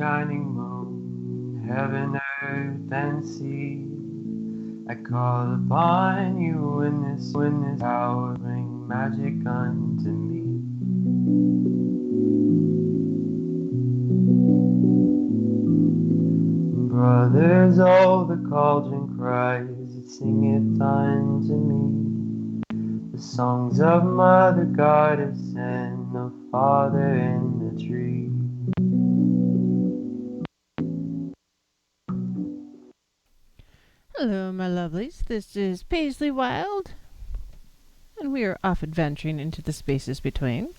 shining moon, heaven, earth, and sea. I call upon you in this hour, bring magic unto me. Brothers, oh, the cauldron cries, it singeth unto me the songs of Mother Goddess and the Father in the tree. Hello, my lovelies. This is Paisley Wild, and we are off adventuring into the spaces between.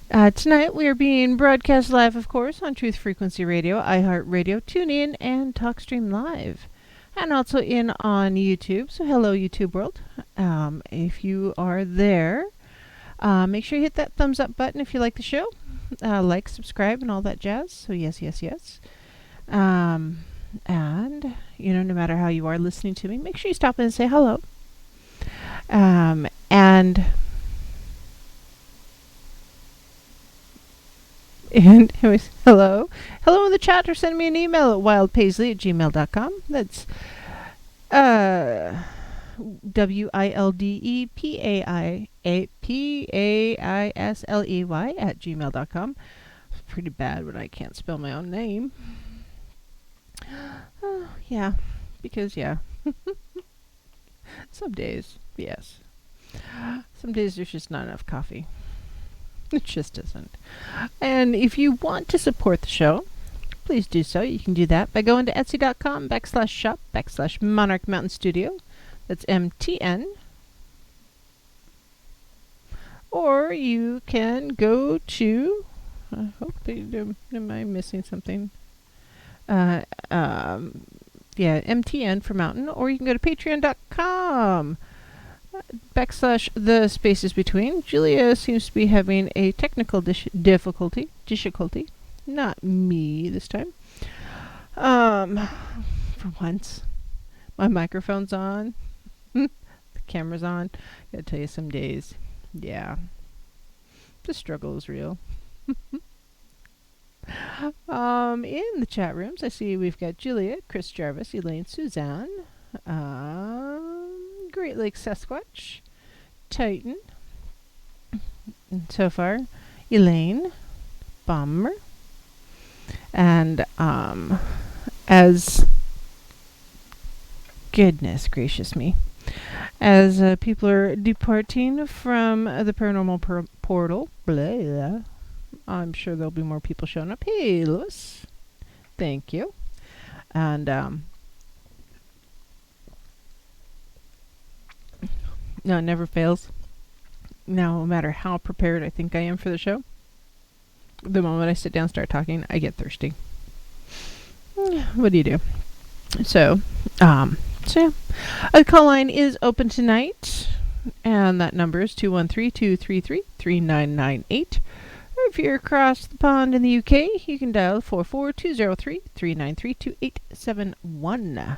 Tonight we are being broadcast live, of course, on Truth Frequency Radio, iHeart Radio, TuneIn, and TalkStream Live, and also in on YouTube. So hello, YouTube world. If you are there, make sure you hit that thumbs up button if you like the show. Like, subscribe, and all that jazz. So yes, yes, yes. And, no matter how you are listening to me, make sure you stop in and say hello. And hello. Hello in the chat, or send me an email at wildpaisley@gmail.com. That's WILDEPAISLEY It's pretty bad when I can't spell my own name. Yeah, because some days, yes. Some days there's just not enough coffee. It just isn't. And if you want to support the show, please do so. You can do that by going to etsy.com/shop/Monarch Mountain Studio. That's MTN. Or you can go to, am I missing something? MTN for mountain, or you can go to patreon.com /the spaces between. Julia seems to be having a technical difficulty. Not me this time. For once. My microphone's on. The camera's on. Gotta tell you, some days, yeah, the struggle is real. In the chat rooms, I see we've got Julia, Chris Jarvis, Elaine, Suzanne, Great Lake Sasquatch, Titan, and so far, Elaine, Bomber, and as goodness gracious me, as people are departing from the paranormal portal, blah. I'm sure there'll be more people showing up. Hey, Lewis. Thank you. And, no, it never fails. No matter how prepared I think I am for the show, the moment I sit down and start talking, I get thirsty. What do you do? So yeah. The call line is open tonight, and that number is 213-233-3998. If you're across the pond in the UK, you can dial 44203-393-2871.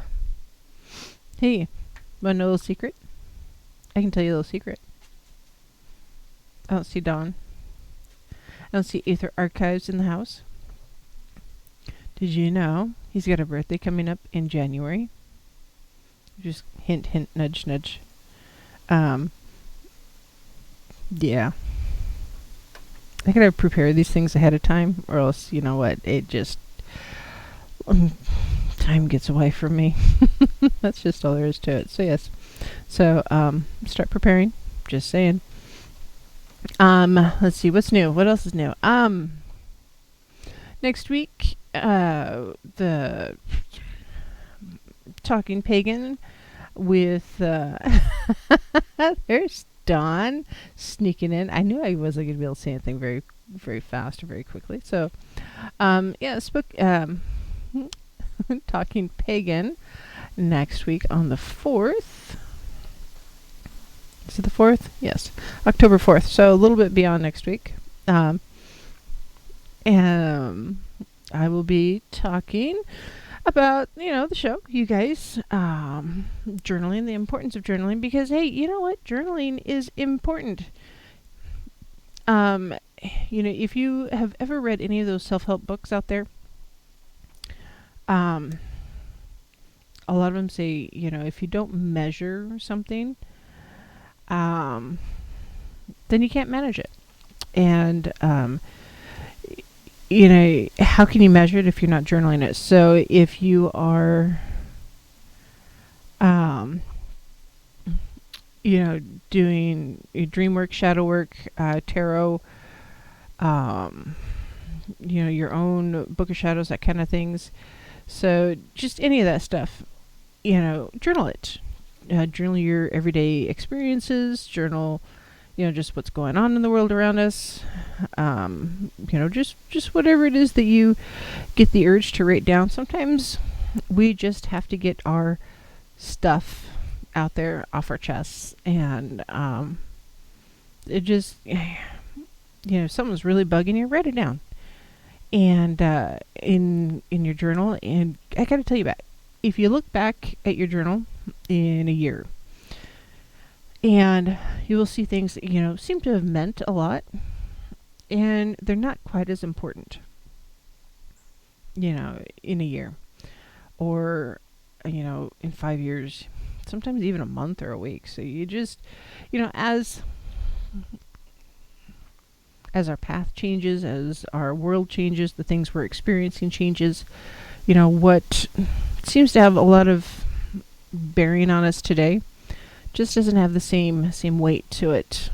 Hey, want to know a little secret? I can tell you a little secret. I don't see Dawn. I don't see Aether Archives in the house. Did you know he's got a birthday coming up in January? Just hint, hint, nudge, nudge. Yeah. I gotta prepare these things ahead of time, or else, you know what, it just, time gets away from me. That's just all there is to it. So yes, start preparing, just saying. Let's see, what's new? What else is new? Next week, the Talking Pagan with, there's Dawn sneaking in. I knew I wasn't going to be able to say anything very, very fast or very quickly. So, Talking Pagan next week on the 4th. Is it the 4th? Yes. October 4th. So a little bit beyond next week. I will be talking about, the show, you guys, journaling, the importance of journaling, because, hey, you know what? Journaling is important. If you have ever read any of those self-help books out there, Um, a lot of them say, if you don't measure something, um, then you can't manage it. And, how can you measure it if you're not journaling it? So if you are, doing dream work, shadow work, tarot, your own book of shadows, that kind of things. So just any of that stuff, journal it. Journal your everyday experiences, journal, just what's going on in the world around us. Just whatever it is that you get the urge to write down. Sometimes we just have to get our stuff out there off our chests, and it just, if something's really bugging you, write it down. And in your journal, and I got to tell you about, if you look back at your journal in a year, and you will see things that seem to have meant a lot, and they're not quite as important, in a year, or in 5 years, sometimes even a month or a week. So you just, as our path changes, as our world changes, the things we're experiencing changes, what seems to have a lot of bearing on us today just doesn't have the same weight to it,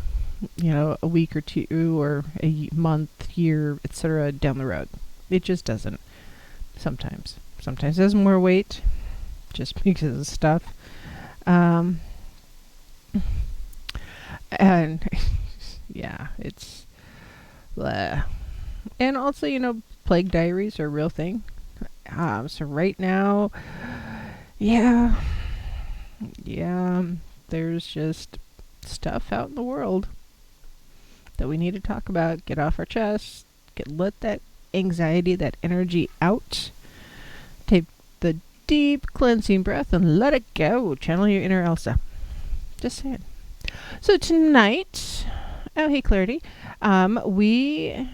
a week or two or a month, year, etc. down the road. It just doesn't. Sometimes it has more weight just because of stuff. And yeah, it's and also, plague diaries are a real thing. So right now, yeah, there's just stuff out in the world that we need to talk about, get off our chest, let that anxiety, that energy out. Take the deep cleansing breath and let it go. Channel your inner Elsa. Just saying. So tonight, oh hey Clarity, we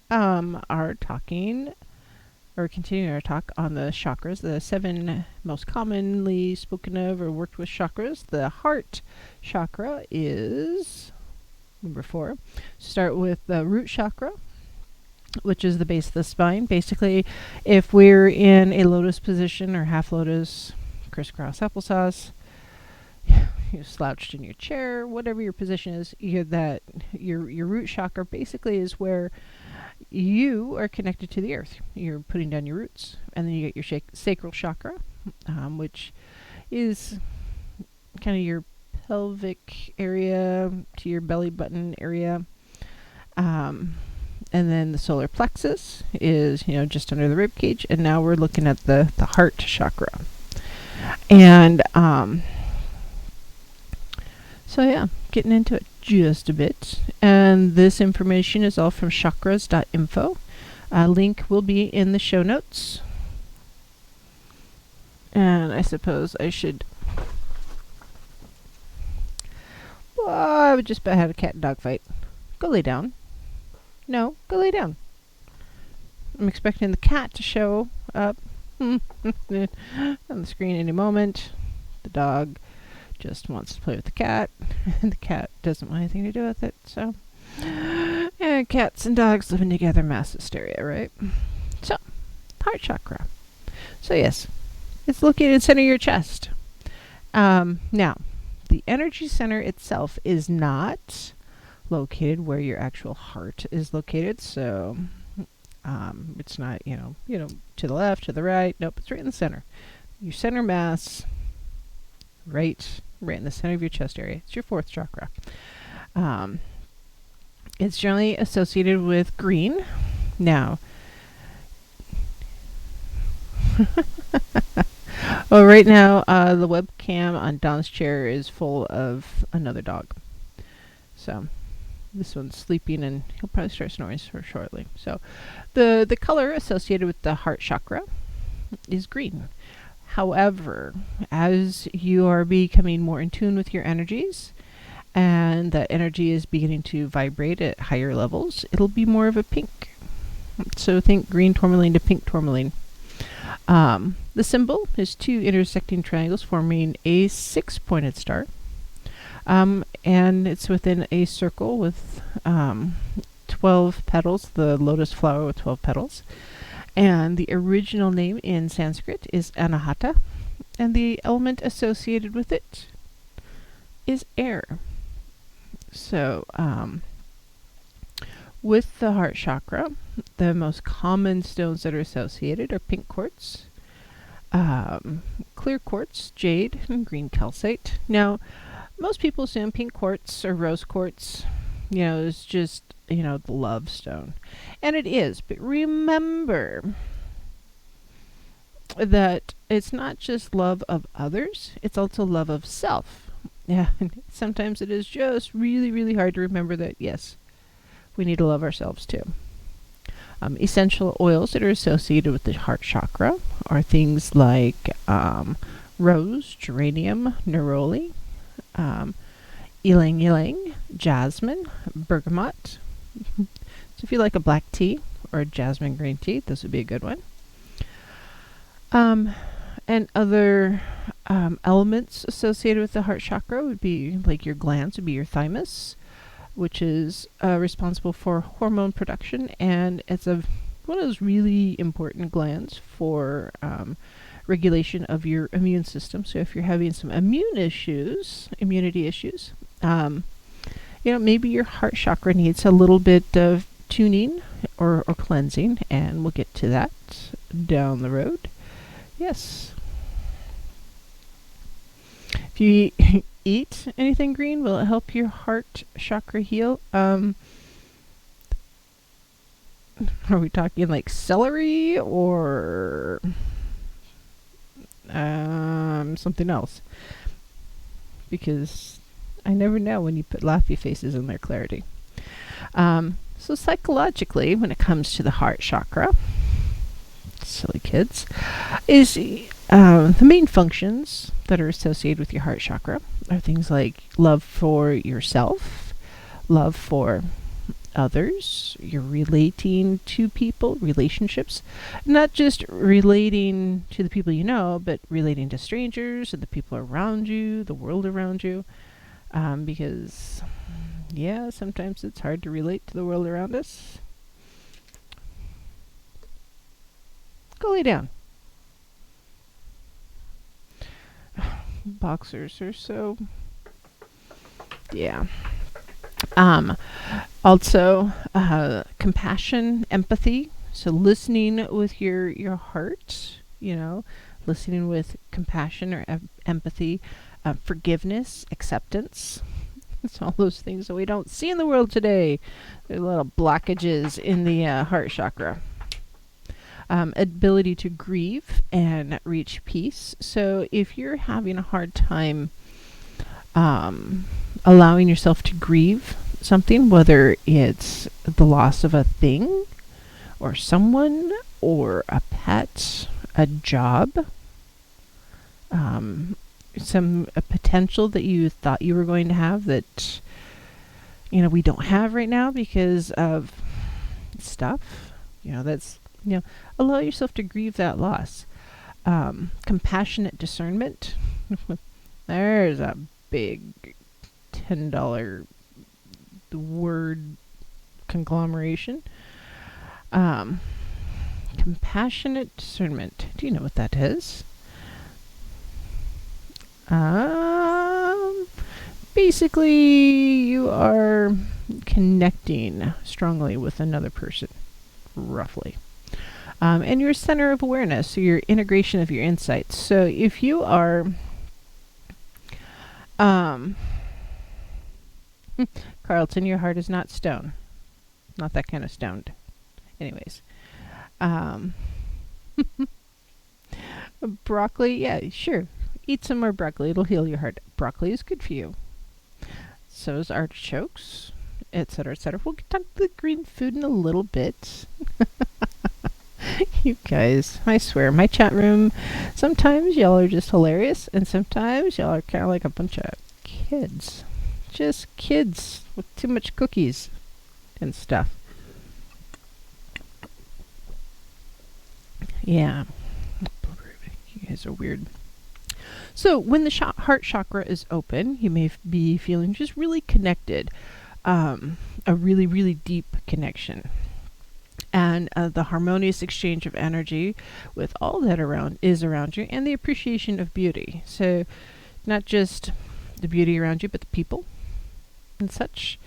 are talking, or continuing our talk on the chakras, the 7 most commonly spoken of or worked with chakras. The heart chakra is number 4. Start with the root chakra, which is the base of the spine. Basically, if we're in a lotus position or half lotus, crisscross applesauce, you're slouched in your chair, whatever your position is, your root chakra basically is where you are connected to the earth. You're putting down your roots, and then you get your sacral chakra, which is kind of your pelvic area to your belly button area. And then the solar plexus is, just under the rib cage. And now we're looking at the heart chakra. And so yeah, getting into it just a bit. And this information is all from chakras.info. Link will be in the show notes. And I suppose I should... Well, I would just about have a cat and dog fight. Go lay down. No, go lay down. I'm expecting the cat to show up on the screen any moment. The dog just wants to play with the cat, and the cat doesn't want anything to do with it. So, yeah, cats and dogs living together, mass hysteria, right? So, heart chakra. So yes, it's located center of your chest. Now, the energy center itself is not located where your actual heart is located. So, it's not, to the left, to the right. Nope, it's right in the center. Your center mass, right in the center of your chest area. It's your 4th chakra. It's generally associated with green. Now, well, right now, the webcam on Don's chair is full of another dog. So, this one's sleeping, and he'll probably start snoring shortly. So, the color associated with the heart chakra is green. However, as you are becoming more in tune with your energies, and that energy is beginning to vibrate at higher levels, it'll be more of a pink. So think green tourmaline to pink tourmaline. The symbol is two intersecting triangles forming a 6-pointed star. And it's within a circle with 12 petals, the lotus flower with 12 petals. And the original name in Sanskrit is Anahata, and the element associated with it is air. So, with the heart chakra, the most common stones that are associated are pink quartz, clear quartz, jade, and green calcite. Now, most people assume pink quartz or rose quartz, is just, the love stone. And it is, but remember that it's not just love of others, it's also love of self. Yeah, sometimes it is just really, really hard to remember that, yes, we need to love ourselves too. Essential oils that are associated with the heart chakra are things like rose, geranium, neroli, ylang ylang, jasmine, bergamot. So if you like a black tea or a jasmine green tea, this would be a good one. And other elements associated with the heart chakra would be, like your glands, would be your thymus, which is responsible for hormone production, and it's one of those really important glands for regulation of your immune system. So if you're having some immunity issues, maybe your heart chakra needs a little bit of tuning or cleansing, and we'll get to that down the road. Yes. If you eat anything green, will it help your heart chakra heal? Are we talking like celery or something else? Because I never know when you put laughy faces in their clarity. So psychologically, when it comes to the heart chakra, silly kids, is the main functions that are associated with your heart chakra are things like love for yourself, love for others, you're relating to people, relationships, not just relating to the people you know, but relating to strangers and the people around you, the world around you, because sometimes it's hard to relate to the world around us. Go lay down. Boxers are so... Yeah. Also, compassion, empathy. So listening with your heart, listening with compassion or empathy, forgiveness, acceptance. It's all those things that we don't see in the world today. There are a lot of blockages in the heart chakra. Ability to grieve and reach peace. So if you're having a hard time allowing yourself to grieve something, whether it's the loss of a thing or someone or a pet, a job, a potential that you thought you were going to have that we don't have right now because of stuff, that's allow yourself to grieve that loss. Compassionate discernment. There's a big $10 word conglomeration. Compassionate discernment. Do you know what that is? Basically, you are connecting strongly with another person, roughly. And your center of awareness, so your integration of your insights. So if you are, Carlton, your heart is not stone. Not that kind of stoned. Anyways. Broccoli, yeah, sure. Eat some more broccoli. It'll heal your heart. Broccoli is good for you. So is artichokes, etc., etc. We'll talk the green food in a little bit. You guys, I swear, my chat room, sometimes y'all are just hilarious, and sometimes y'all are kind of like a bunch of kids. Just kids with too much cookies and stuff. Names are weird. So when the heart chakra is open, you may be feeling just really connected, a really, really deep connection. And the harmonious exchange of energy with all that is around you, and the appreciation of beauty. So not just the beauty around you, but the people and such.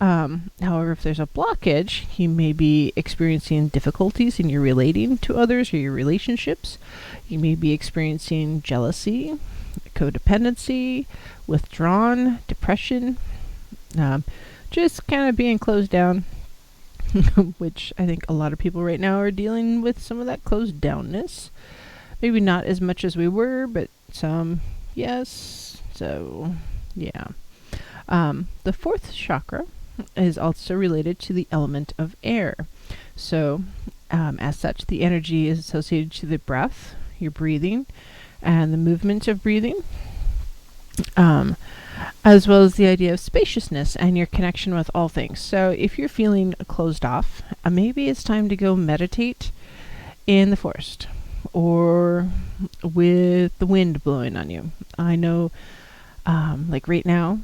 However, if there's a blockage, you may be experiencing difficulties in your relating to others or your relationships. You may be experiencing jealousy, codependency, withdrawn, depression, just kind of being closed down, which I think a lot of people right now are dealing with some of that closed downness. Maybe not as much as we were, but some, yes. So, yeah. The fourth chakra is also related to the element of air. So, as such, the energy is associated to the breath, your breathing, and the movement of breathing, as well as the idea of spaciousness and your connection with all things. So, if you're feeling closed off, maybe it's time to go meditate in the forest or with the wind blowing on you. I know, like right now,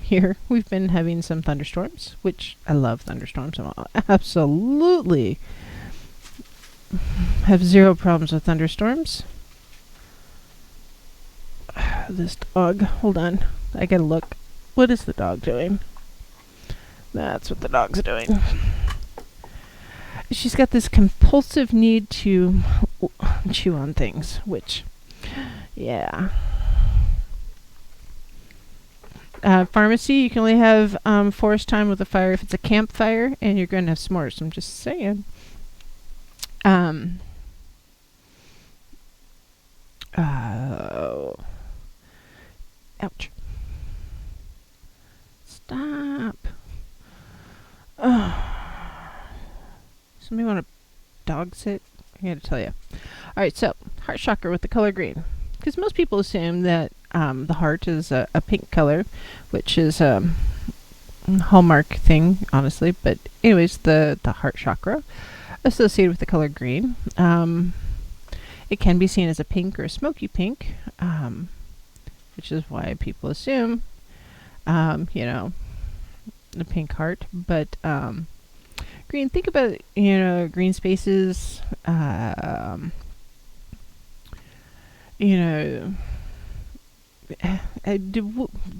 here we've been having some thunderstorms, which I love thunderstorms. I absolutely have zero problems with thunderstorms. This dog, hold on, I gotta look. What is the dog doing? That's what the dog's doing. She's got this compulsive need to chew on things, which, yeah. Pharmacy, you can only have forest time with a fire if it's a campfire, and you're going to have s'mores. I'm just saying. Ouch. Stop. Somebody want to dog sit? I gotta tell you. Alright, so, heart chakra with the color green. Because most people assume that the heart is a pink color, which is a hallmark thing, honestly. But anyways, the heart chakra associated with the color green. It can be seen as a pink or a smoky pink, which is why people assume, the pink heart. But green, think about, green spaces,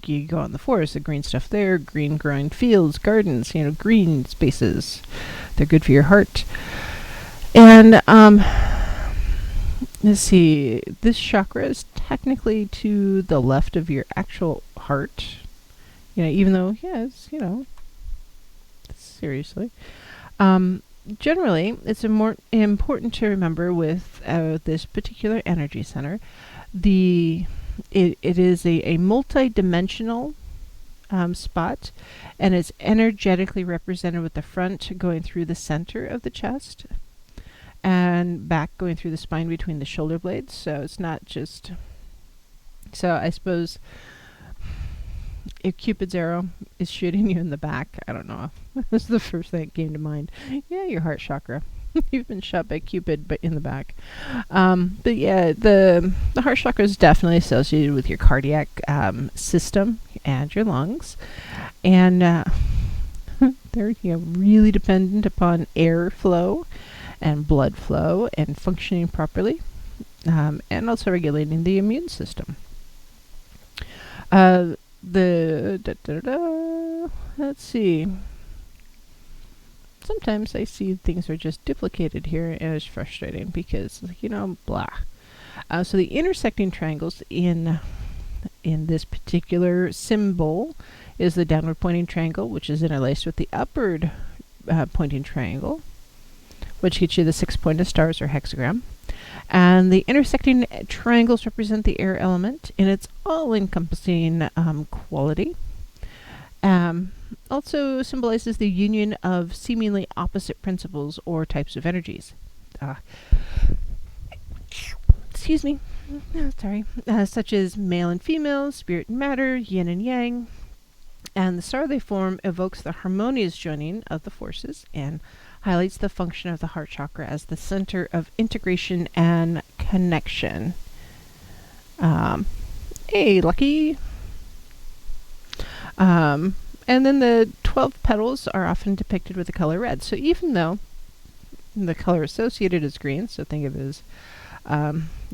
you go in the forest, the green stuff there, green growing fields, gardens, green spaces. They're good for your heart. And let's see, this chakra is technically to the left of your actual heart. Even though, yes, seriously. Generally, it's more important to remember with this particular energy center, it is a multi-dimensional spot, and it's energetically represented with the front going through the center of the chest and back going through the spine between the shoulder blades. So it's not just... So I suppose if Cupid's arrow is shooting you in the back, I don't know. That's the first thing that came to mind. Yeah, your heart chakra. You've been shot by Cupid, but in the back. But yeah, the heart chakra is definitely associated with your cardiac system and your lungs, and they're really dependent upon air flow and blood flow and functioning properly, and also regulating the immune system. Let's see. Sometimes I see things are just duplicated here, and it's frustrating because, blah. So the intersecting triangles in this particular symbol is the downward pointing triangle, which is interlaced with the upward pointing triangle, which gets you the 6-pointed stars or hexagram. And the intersecting triangles represent the air element in its all-encompassing quality. Also symbolizes the union of seemingly opposite principles or types of energies. Excuse me. Sorry. Such as male and female, spirit and matter, yin and yang. And the star they form evokes the harmonious joining of the forces and highlights the function of the heart chakra as the center of integration and connection. Hey, lucky. And then the 12 petals are often depicted with the color red. So even though the color associated is green, so think of it as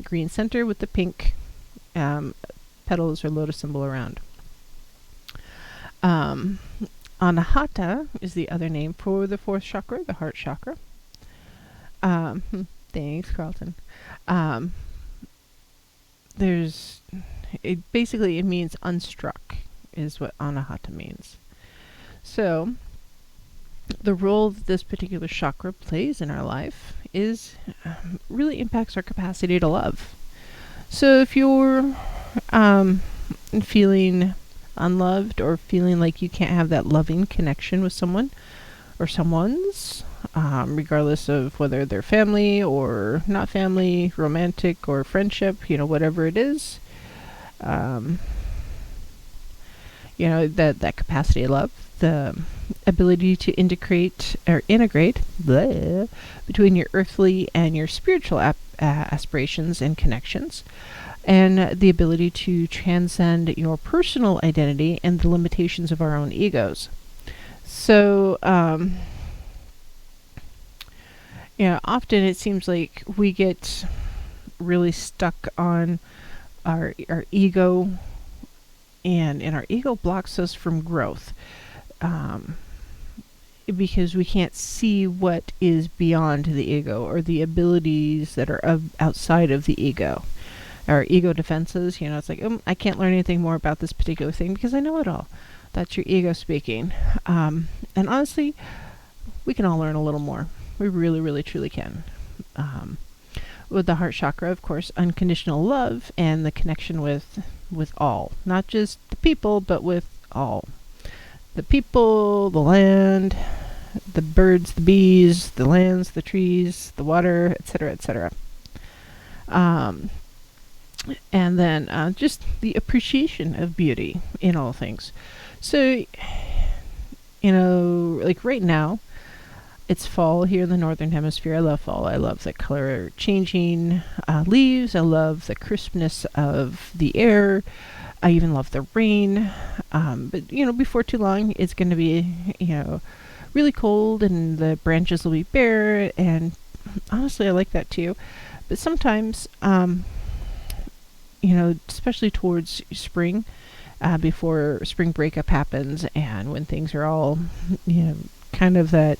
green center with the pink petals or lotus symbol around. Anahata is the other name for the fourth chakra, the heart chakra. Thanks, Carlton. It means unstruck, is what anahata means. So, the role that this particular chakra plays in our life is really impacts our capacity to love. So, if you're feeling unloved or feeling like you can't have that loving connection with someone or someone's, regardless of whether they're family or not family, romantic or friendship, whatever it is, that capacity of love, the ability to integrate between your earthly and your spiritual aspirations and connections, and the ability to transcend your personal identity and the limitations of our own egos. So, often it seems like we get really stuck on our ego, and our ego blocks us from growth, because we can't see what is beyond the ego or the abilities that are outside of the ego. Our ego defenses, it's like, I can't learn anything more about this particular thing because I know it all. That's your ego speaking. And honestly, we can all learn a little more. We really, really, truly can. With the heart chakra, of course, unconditional love and the connection with all. Not just the people, but with all. The people, the land, the birds, the bees, the lands, the trees, the water, etc., etc. And then just the appreciation of beauty in all things. So, like right now, it's fall here in the Northern Hemisphere. I love fall. I love the color changing leaves. I love the crispness of the air. I even love the rain. But, before too long, it's going to be, really cold and the branches will be bare. And honestly, I like that too. But sometimes, especially towards spring, before spring breakup happens and when things are all, kind of that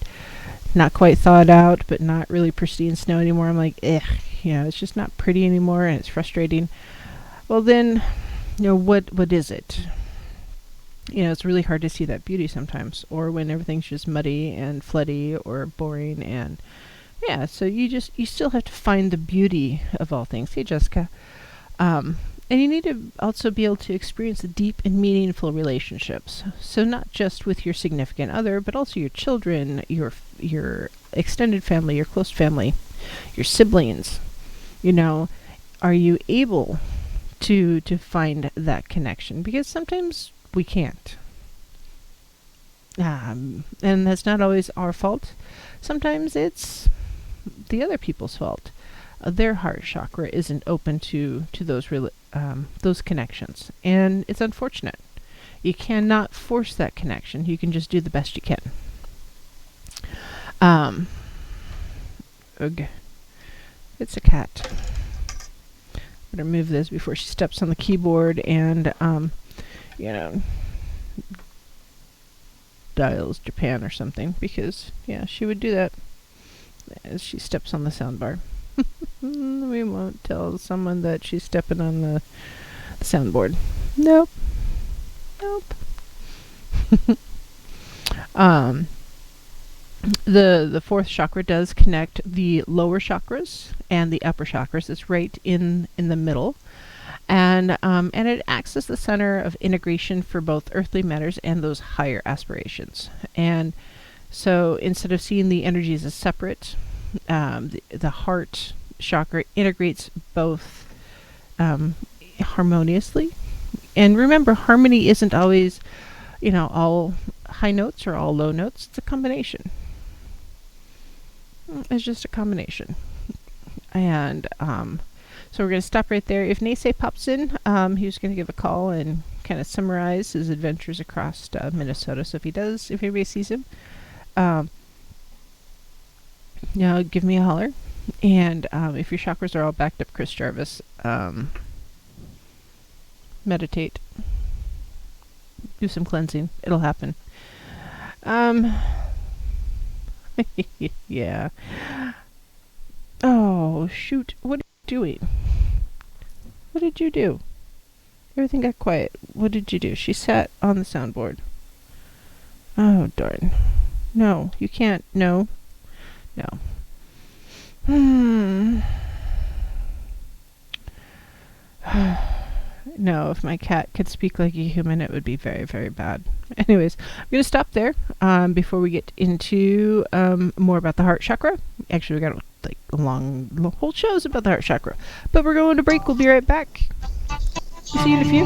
not quite thawed out, but not really pristine snow anymore. I'm like, it's just not pretty anymore and it's frustrating. Well, then, what is it? It's really hard to see that beauty sometimes, or when everything's just muddy and floody or boring, and so you still have to find the beauty of all things. Hey, Jessica. And you need to also be able to experience deep and meaningful relationships. So not just with your significant other, but also your children, your extended family, your close family, your siblings. Are you able to find that connection? Because sometimes we can't. And that's not always our fault. Sometimes it's the other people's fault. Their heart chakra isn't open to those connections, and it's unfortunate. You cannot force that connection. You can just do the best you can. It's a cat. Better move this before she steps on the keyboard and dials Japan or something, because she would do that as she steps on the soundbar. We won't tell someone that she's stepping on the soundboard. Nope. The fourth chakra does connect the lower chakras and the upper chakras. It's right in the middle, and it acts as the center of integration for both earthly matters and those higher aspirations. And so, instead of seeing the energies as separate, the heart chakra integrates both harmoniously. And remember, harmony isn't always, all high notes or all low notes. It's a combination. It's just a combination. And So we're going to stop right there. If Naysay pops in, he was going to give a call and kind of summarize his adventures across Minnesota. So if he does, if anybody sees him, give me a holler. And if your chakras are all backed up, Chris Jarvis, meditate. Do some cleansing. It'll happen. Yeah. Oh, shoot. What are you doing? What did you do? Everything got quiet. What did you do? She sat on the soundboard. Oh, darn. No, you can't. No. No. No, if my cat could speak like a human, it would be very, very bad. Anyways, I'm going to stop there before we get into more about the Heart Chakra. Actually, we got like the whole show's about the Heart Chakra. But we're going to break. We'll be right back. See you in a few.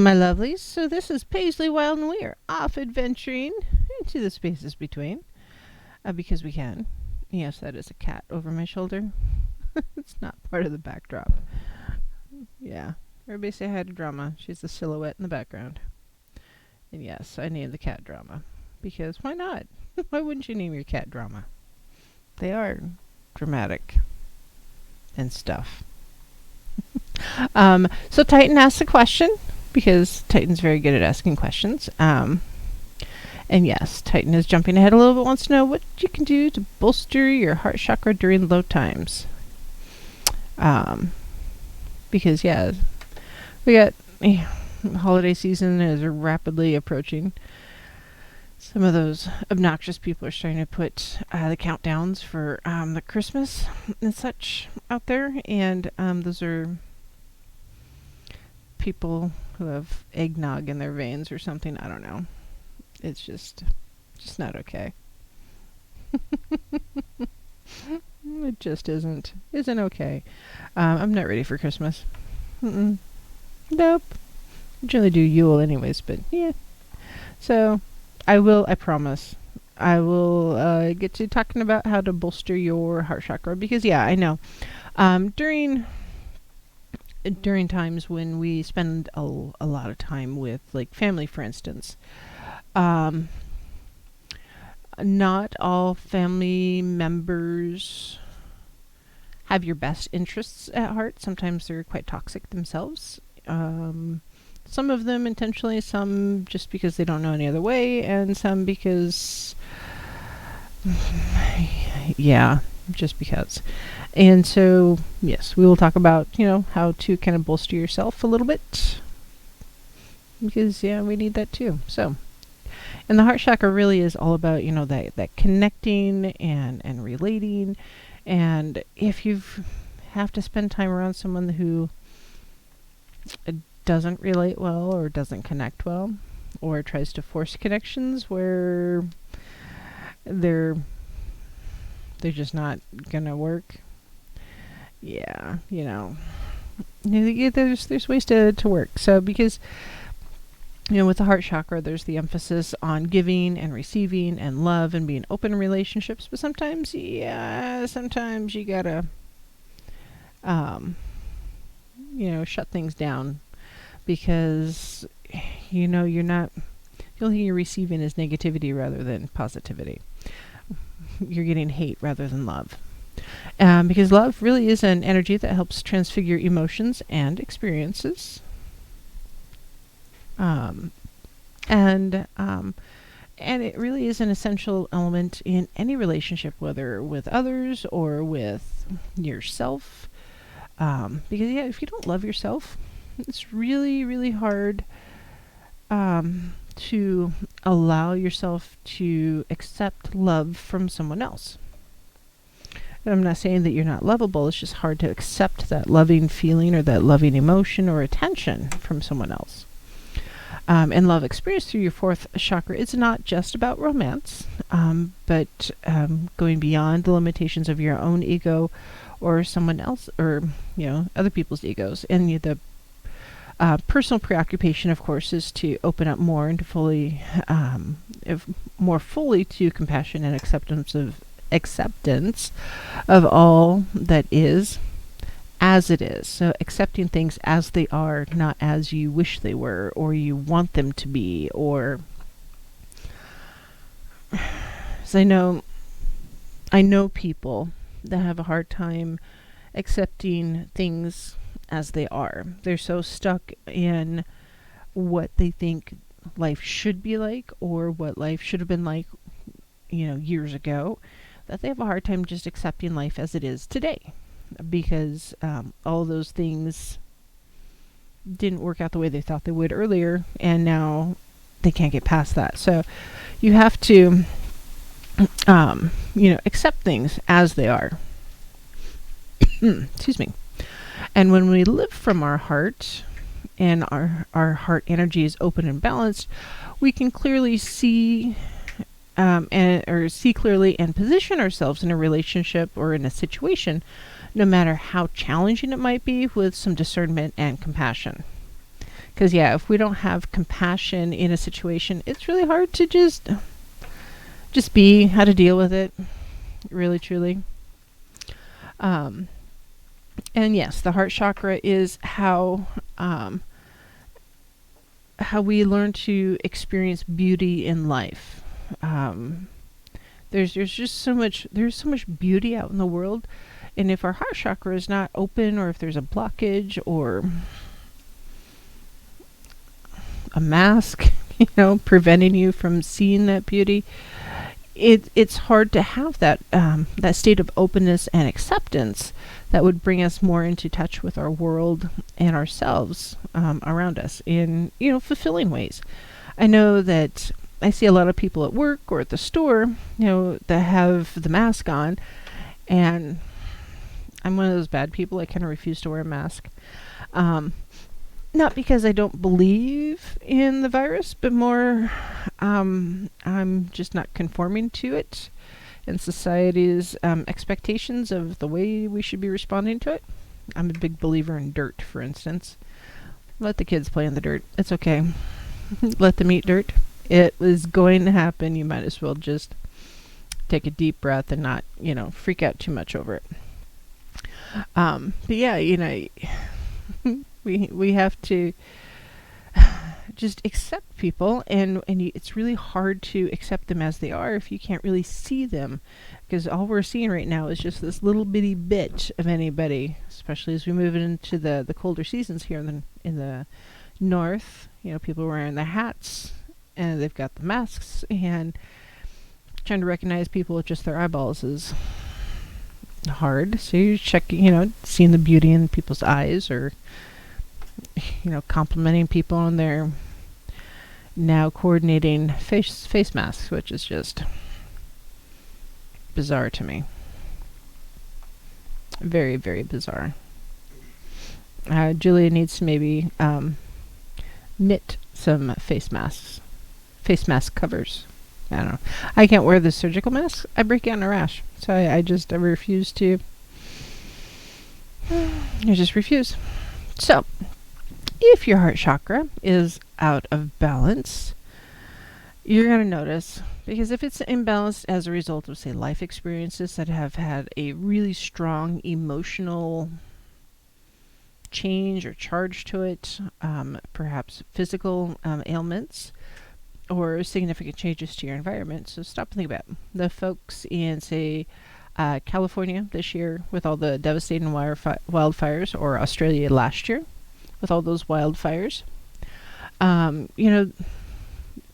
my lovelies. So this is Paisley Wild, and we are off adventuring into the spaces between, because we can. Yes, that is a cat over my shoulder. It's not part of the backdrop. Yeah, everybody say hi to Drama. She's the silhouette in the background. And yes, I named the cat Drama because why not? Why wouldn't you name your cat Drama? They are dramatic and stuff. So Titan asked a question because Titan's very good at asking questions. And yes, Titan is jumping ahead a little bit, wants to know what you can do to bolster your heart chakra during low times. Because yeah, we got holiday season is rapidly approaching. Some of those obnoxious people are starting to put the countdowns for the Christmas and such out there, and those are people who have eggnog in their veins or something. I don't know. It's just not okay. It just isn't okay. I'm not ready for Christmas. Nope. I generally do Yule anyways, but yeah. So I promise. I will get to talking about how to bolster your heart chakra because yeah, I know. During times when we spend a lot of time with like family, for instance, not all family members have your best interests at heart. Sometimes they're quite toxic themselves. Some of them intentionally, some just because they don't know any other way, and some because, yeah, just because. And so, yes, we will talk about, how to kind of bolster yourself a little bit. Because, yeah, we need that too. So, and the heart chakra really is all about, that connecting and relating. And if you have to spend time around someone who doesn't relate well or doesn't connect well or tries to force connections where they're just not gonna work, yeah, there's ways to work. So because with the heart chakra there's the emphasis on giving and receiving and love and being open in relationships, but sometimes you gotta shut things down because you're not, the only thing you're receiving is negativity rather than positivity. You're getting hate rather than love. Because love really is an energy that helps transfigure emotions and experiences. And it really is an essential element in any relationship, whether with others or with yourself. Because yeah, if you don't love yourself, it's really, really hard to allow yourself to accept love from someone else. And I'm not saying that you're not lovable, it's just hard to accept that loving feeling or that loving emotion or attention from someone else. And love experience through your fourth chakra is not just about romance, but going beyond the limitations of your own ego or someone else, or other people's egos. And the personal preoccupation, of course, is to open up more and to more fully to compassion and acceptance of all that is as it is. So accepting things as they are, not as you wish they were or you want them to be, or so I know people that have a hard time accepting things as they are. They're so stuck in what they think life should be like or what life should have been like, years ago, that they have a hard time just accepting life as it is today, because all those things didn't work out the way they thought they would earlier, and now they can't get past that. So you have to accept things as they are. Excuse me. And when we live from our heart and our heart energy is open and balanced, we can clearly see clearly and position ourselves in a relationship or in a situation, no matter how challenging it might be, with some discernment and compassion. Because if we don't have compassion in a situation, it's really hard to just be, how to deal with it, really truly. And yes, the heart chakra is how we learn to experience beauty in life. There's just so much beauty out in the world, and if our heart chakra is not open, or if there's a blockage or a mask, preventing you from seeing that beauty, it's hard to have that state of openness and acceptance that would bring us more into touch with our world and ourselves around us in fulfilling ways. I know that I see a lot of people at work or at the store, that have the mask on, and I'm one of those bad people. I kind of refuse to wear a mask. Not because I don't believe in the virus, but more I'm just not conforming to it and society's expectations of the way we should be responding to it. I'm a big believer in dirt, for instance. Let the kids play in the dirt. It's okay. Let them eat dirt. It was going to happen. You might as well just take a deep breath and not, freak out too much over it. But yeah, we have to just accept people, and it's really hard to accept them as they are if you can't really see them, because all we're seeing right now is just this little bitty bit of anybody, especially as we move into the colder seasons here in the north. People wearing the hats, and they've got the masks, and trying to recognize people with just their eyeballs is hard. So you're checking, seeing the beauty in people's eyes, or complimenting people on their now coordinating face masks, which is just bizarre to me. Very, very bizarre. Julia needs to maybe knit some face mask covers. I don't know. I can't wear the surgical mask. I break out in a rash. So I refuse to. I just refuse. So, if your heart chakra is out of balance, you're going to notice, because if it's imbalanced as a result of, say, life experiences that have had a really strong emotional change or charge to it, perhaps physical ailments, or significant changes to your environment. So stop and think about it. The folks in, say, California this year with all the devastating wildfires, or Australia last year with all those wildfires.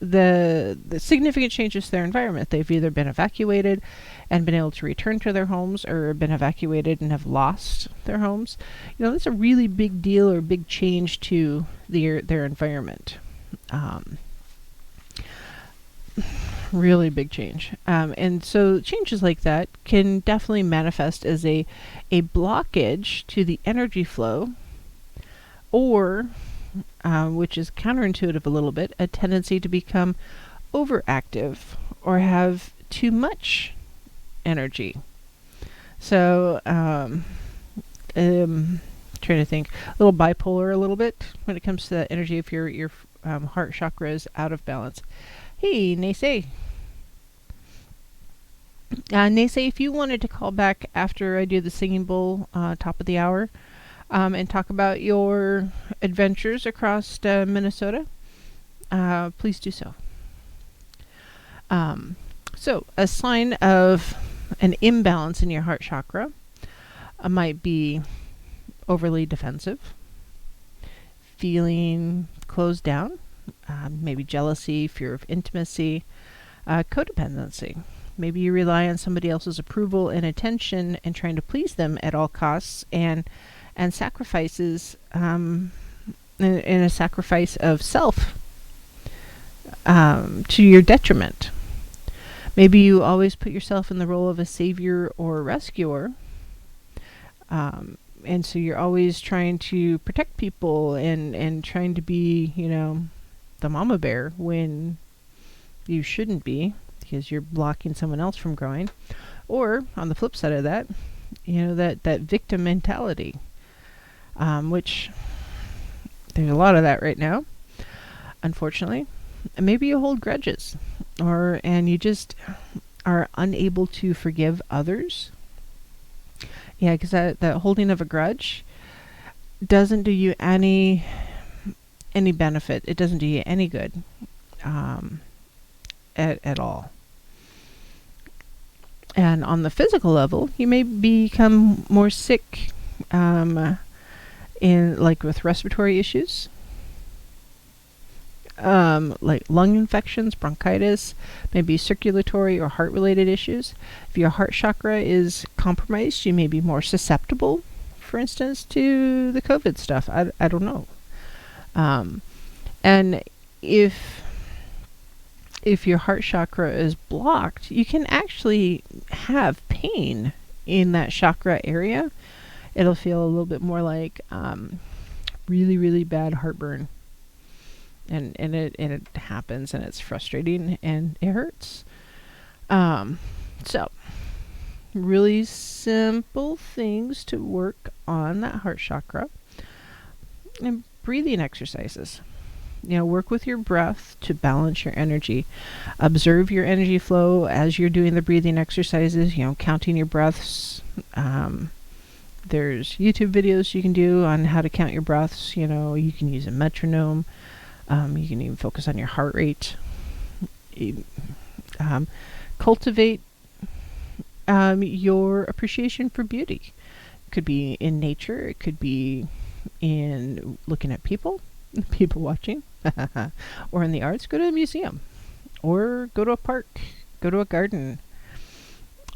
The significant changes to their environment. They've either been evacuated and been able to return to their homes, or been evacuated and have lost their homes. That's a really big deal, or big change to their environment. Really big change. And so changes like that can definitely manifest as a blockage to the energy flow, or which is counterintuitive a little bit, a tendency to become overactive or have too much energy. So, trying to think, a little bipolar a little bit when it comes to that energy if your heart chakra is out of balance. Hey, Naysay. Naysay, if you wanted to call back after I do the singing bowl top of the hour, and talk about your adventures across Minnesota, please do so. So a sign of an imbalance in your heart chakra might be overly defensive, feeling closed down, maybe jealousy, fear of intimacy, codependency. Maybe you rely on somebody else's approval and attention and trying to please them at all costs, and sacrifices in a sacrifice of self to your detriment. Maybe you always put yourself in the role of a savior or a rescuer, and so you're always trying to protect people and trying to be, the mama bear when you shouldn't be, because you're blocking someone else from growing. Or on the flip side of that, that victim mentality, which There's a lot of that right now, unfortunately. And maybe you hold grudges, and you just are unable to forgive others. Yeah, because that holding of a grudge doesn't do you any benefit. It doesn't do you any good at all. And on the physical level, you may become more sick, with respiratory issues, like lung infections, bronchitis, maybe circulatory or heart-related issues. If your heart chakra is compromised, you may be more susceptible, for instance, to the COVID stuff. I don't know. And if your heart chakra is blocked, you can actually have pain in that chakra area. It'll feel a little bit more like really, really bad heartburn. And it happens, and it's frustrating, and it hurts. So, really simple things to work on that heart chakra. And breathing exercises. Work with your breath to balance your energy. Observe your energy flow as you're doing the breathing exercises, counting your breaths. There's YouTube videos you can do on how to count your breaths. You can use a metronome. You can even focus on your heart rate. Cultivate your appreciation for beauty. It could be in nature. It could be in looking at people watching, or in the arts. Go to a museum, or go to a park, go to a garden.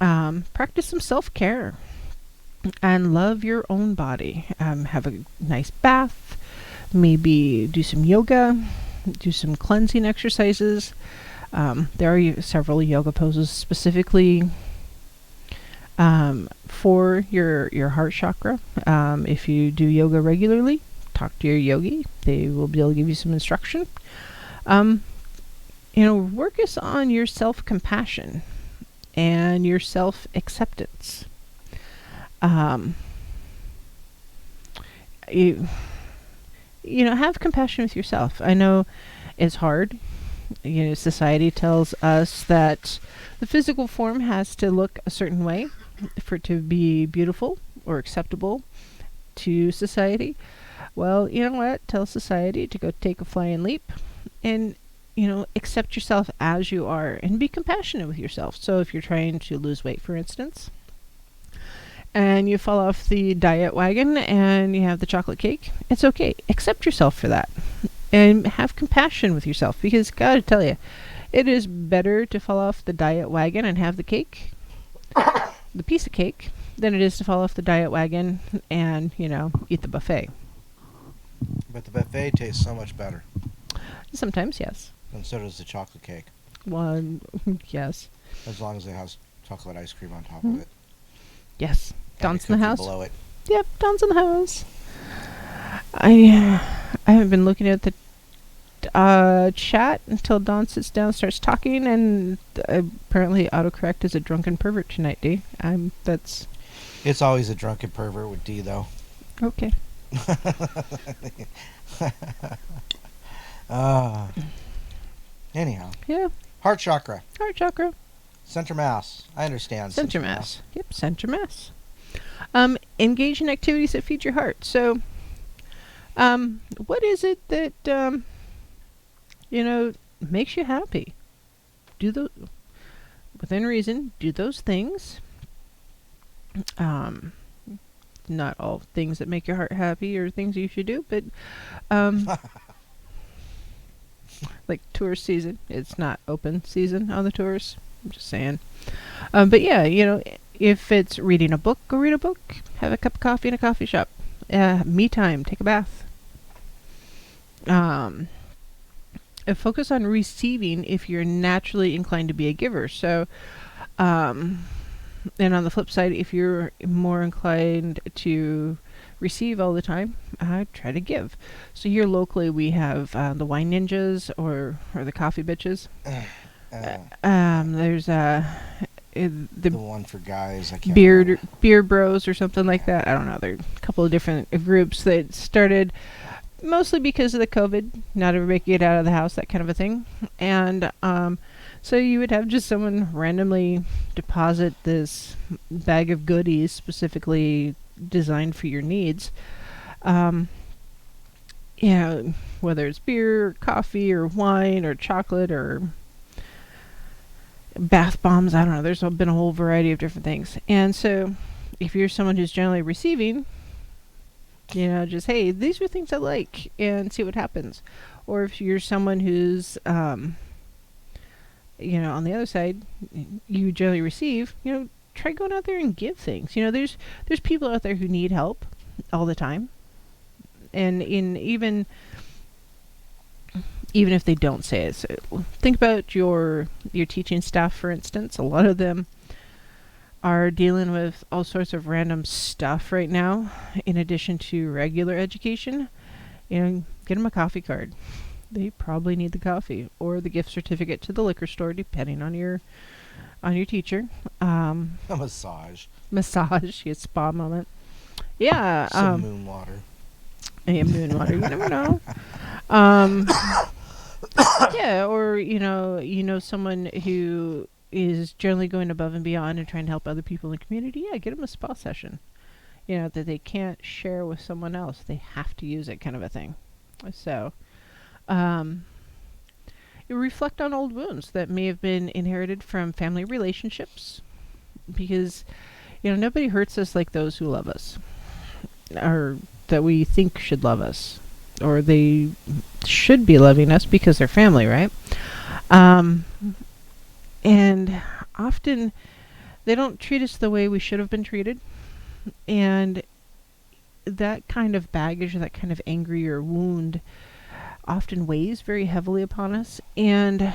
Practice some self-care, and love your own body. Have a nice bath, maybe do some yoga, do some cleansing exercises. There are several yoga poses specifically for your heart chakra. If you do yoga regularly, talk to your yogi. They will be able to give you some instruction. Work is on your self-compassion and your self-acceptance. Have compassion with yourself. I know it's hard. Society tells us that the physical form has to look a certain way for it to be beautiful or acceptable to society. Well, you know what? Tell society to go take a flying leap and, accept yourself as you are and be compassionate with yourself. So if you're trying to lose weight, for instance, and you fall off the diet wagon and you have the chocolate cake, it's okay. Accept yourself for that and have compassion with yourself, because gotta tell you, it is better to fall off the diet wagon and have the cake, the piece of cake, than it is to fall off the diet wagon and, eat the buffet. But the buffet tastes so much better. Sometimes, yes. And so does the chocolate cake. Well, yes. As long as it has chocolate ice cream on top of it. Yes. Don's in the house. Below it. Yep, Don's in the house. I haven't been looking at the chat until Don sits down and starts talking, and apparently autocorrect is a drunken pervert tonight, D. That's... It's always a drunken pervert with D, though. Okay. Anyhow. Yeah. Heart chakra. Heart chakra. Center mass. I understand. Center mass. Yep, center mass. Engage in activities that feed your heart. So, what is it that, makes you happy? Do those, within reason, do those things. Not all things that make your heart happy are things you should do, but, like tourist season, it's not open season on the tours. I'm just saying. But yeah, if it's reading a book, go read a book. Have a cup of coffee in a coffee shop. Me time, take a bath. Focus on receiving if you're naturally inclined to be a giver. So, and on the flip side, if you're more inclined to receive all the time, try to give. So here locally we have the Wine Ninjas or the Coffee Bitches. There's the one for guys. I can't Beer Bros or something like that. I don't know. There are a couple of different groups that started mostly because of the COVID. Not everybody could get out of the house, that kind of a thing. And so you would have just someone randomly deposit this bag of goodies specifically designed for your needs. Whether it's beer, or coffee, or wine, or chocolate, or bath bombs, I don't know. There's been a whole variety of different things. And so if you're someone who's generally receiving, just, hey, these are things I like, and see what happens. Or if you're someone who's, on the other side, you generally receive, try going out there and give things. There's people out there who need help all the time. And even if they don't say it. So think about your teaching staff, for instance. A lot of them are dealing with all sorts of random stuff right now, in addition to regular education. Get them a coffee card. They probably need the coffee, or the gift certificate to the liquor store, depending on your teacher. A massage. A spa moment. Yeah. Some moon water. Yeah, moon water. You never know. Yeah, or someone who is generally going above and beyond and trying to help other people in the community. Yeah, get them a spa session. That they can't share with someone else. They have to use it, kind of a thing. So, you reflect on old wounds that may have been inherited from family relationships, because nobody hurts us like those who love us, or that we think should love us, or they should be loving us because they're family, right? And often they don't treat us the way we should have been treated, and that kind of baggage, that kind of angry or wound, often weighs very heavily upon us. And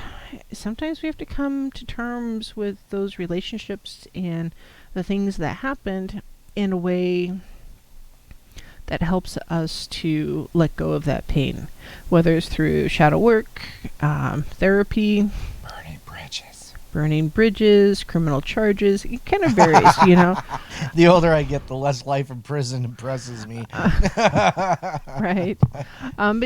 sometimes we have to come to terms with those relationships and the things that happened in a way that helps us to let go of that pain, whether it's through shadow work, therapy, burning bridges, criminal charges. It kind of varies, The older I get, the less life in prison impresses me. Right. But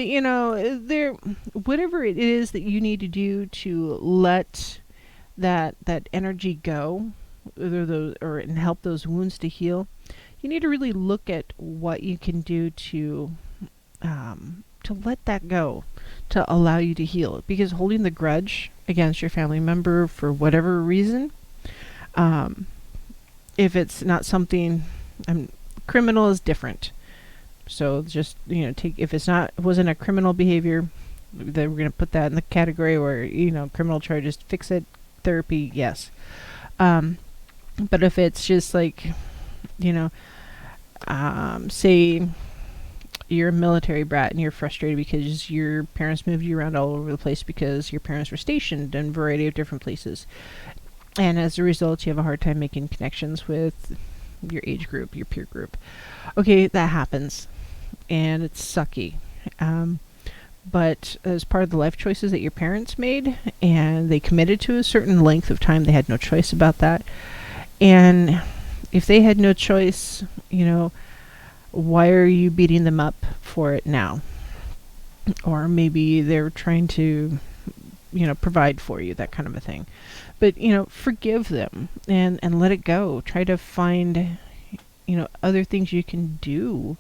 whatever it is that you need to do to let that energy go, and help those wounds to heal, you need to really look at what you can do to let that go, to allow you to heal. Because holding the grudge against your family member for whatever reason, if it's not something, criminal is different. So just if wasn't a criminal behavior, then we're going to put that in the category where criminal charges, fix it, therapy, yes. But if it's just like, say you're a military brat and you're frustrated because your parents moved you around all over the place because your parents were stationed in a variety of different places. And as a result, you have a hard time making connections with your age group, your peer group. Okay, that happens. And it's sucky. But as part of the life choices that your parents made, and they committed to a certain length of time, they had no choice about that. And if they had no choice, why are you beating them up for it now? Or maybe they're trying to, provide for you, that kind of a thing. But, forgive them and let it go. Try to find, other things you can do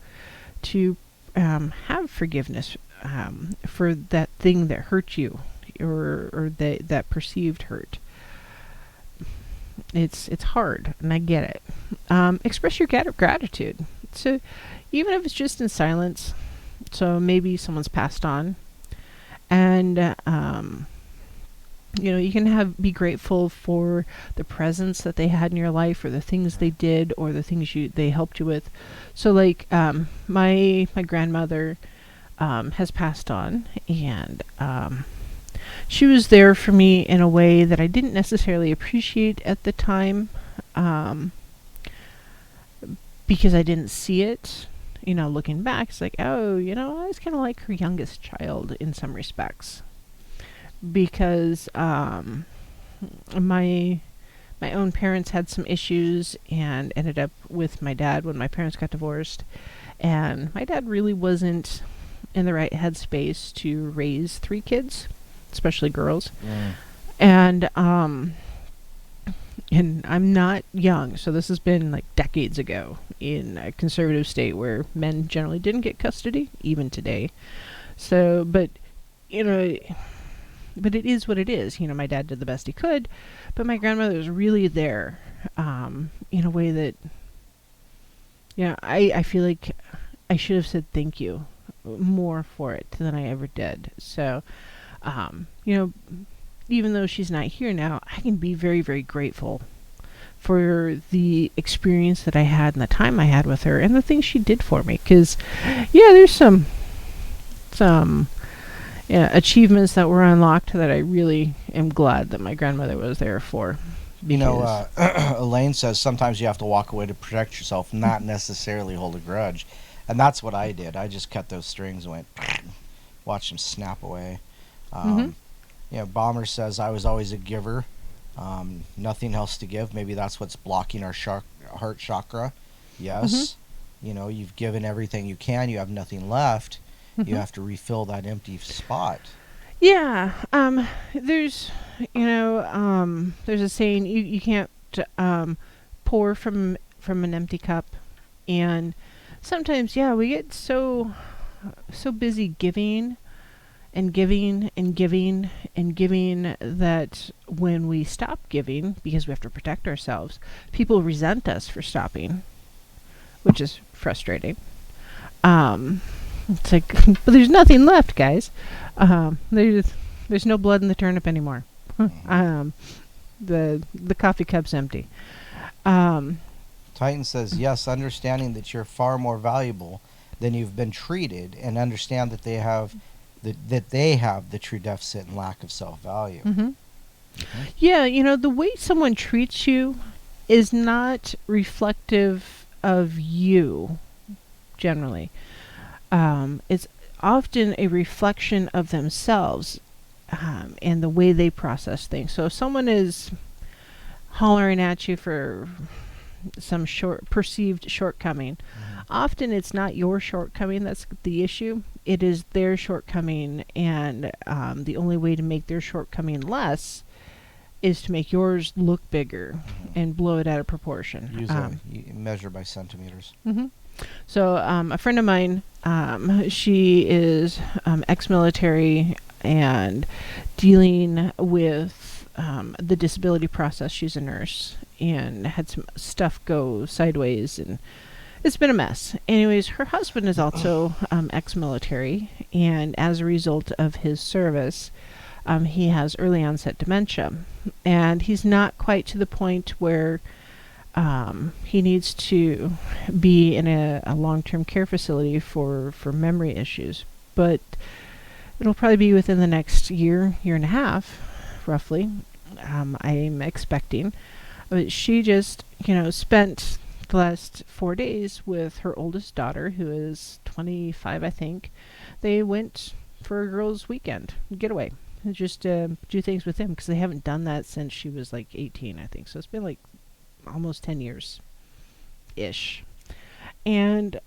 to have forgiveness for that thing that hurt you, or that perceived hurt. It's hard, and I get it. Express your gratitude. So even if it's just in silence, so maybe someone's passed on, and you can be grateful for the presence that they had in your life, or the things they did, or the things they helped you with. So like my grandmother has passed on, and she was there for me in a way that I didn't necessarily appreciate at the time, because I didn't see it. Looking back, it's like, oh, I was kind of like her youngest child in some respects, because my own parents had some issues and ended up with my dad when my parents got divorced, and my dad really wasn't in the right headspace to raise 3 kids, especially girls. Mm. And I'm not young, so this has been like decades ago in a conservative state where men generally didn't get custody, even today. So, but it is what it is. My dad did the best he could, but my grandmother was really there, in a way that, I feel like I should have said thank you more for it than I ever did. So, even though she's not here now, I can be very, very grateful for the experience that I had and the time I had with her and the things she did for me. Because, there's some achievements that were unlocked that I really am glad that my grandmother was there for. Elaine says sometimes you have to walk away to protect yourself, not necessarily hold a grudge. And that's what I did. I just cut those strings and went, watched them snap away. Bomber says, I was always a giver. Nothing else to give. Maybe that's what's blocking our heart chakra. Yes. You've given everything you can. You have nothing left. You have to refill that empty spot. Yeah. There's a saying, you can't pour from an empty cup. And sometimes, we get so busy giving and giving and giving and giving that when we stop giving, because we have to protect ourselves, people resent us for stopping, which is frustrating. It's like, but there's nothing left, guys. There's no blood in the turnip anymore. The coffee cup's empty. Titan says, yes, understanding that you're far more valuable than you've been treated, and understand that they have the true deficit and lack of self-value. Yeah, the way someone treats you is not reflective of you, generally. It's often a reflection of themselves, and the way they process things. So if someone is hollering at you for some perceived shortcoming, often it's not your shortcoming that's the issue. It is their shortcoming, and the only way to make their shortcoming less is to make yours look bigger and blow it out of proportion. You measure by centimeters. So a friend of mine, she is ex-military and dealing with the disability process. She's a nurse and had some stuff go sideways, and it's been a mess. Anyways, her husband is also ex-military, and as a result of his service, he has early onset dementia, and he's not quite to the point where he needs to be in a long-term care facility for memory issues, but it'll probably be within the next year and a half, roughly. I'm expecting. But she just, spent the last 4 days with her oldest daughter, who is 25, I think. They went for a girls' weekend getaway, and just do things with him, because they haven't done that since she was like 18, I think. So it's been like almost 10 years ish. And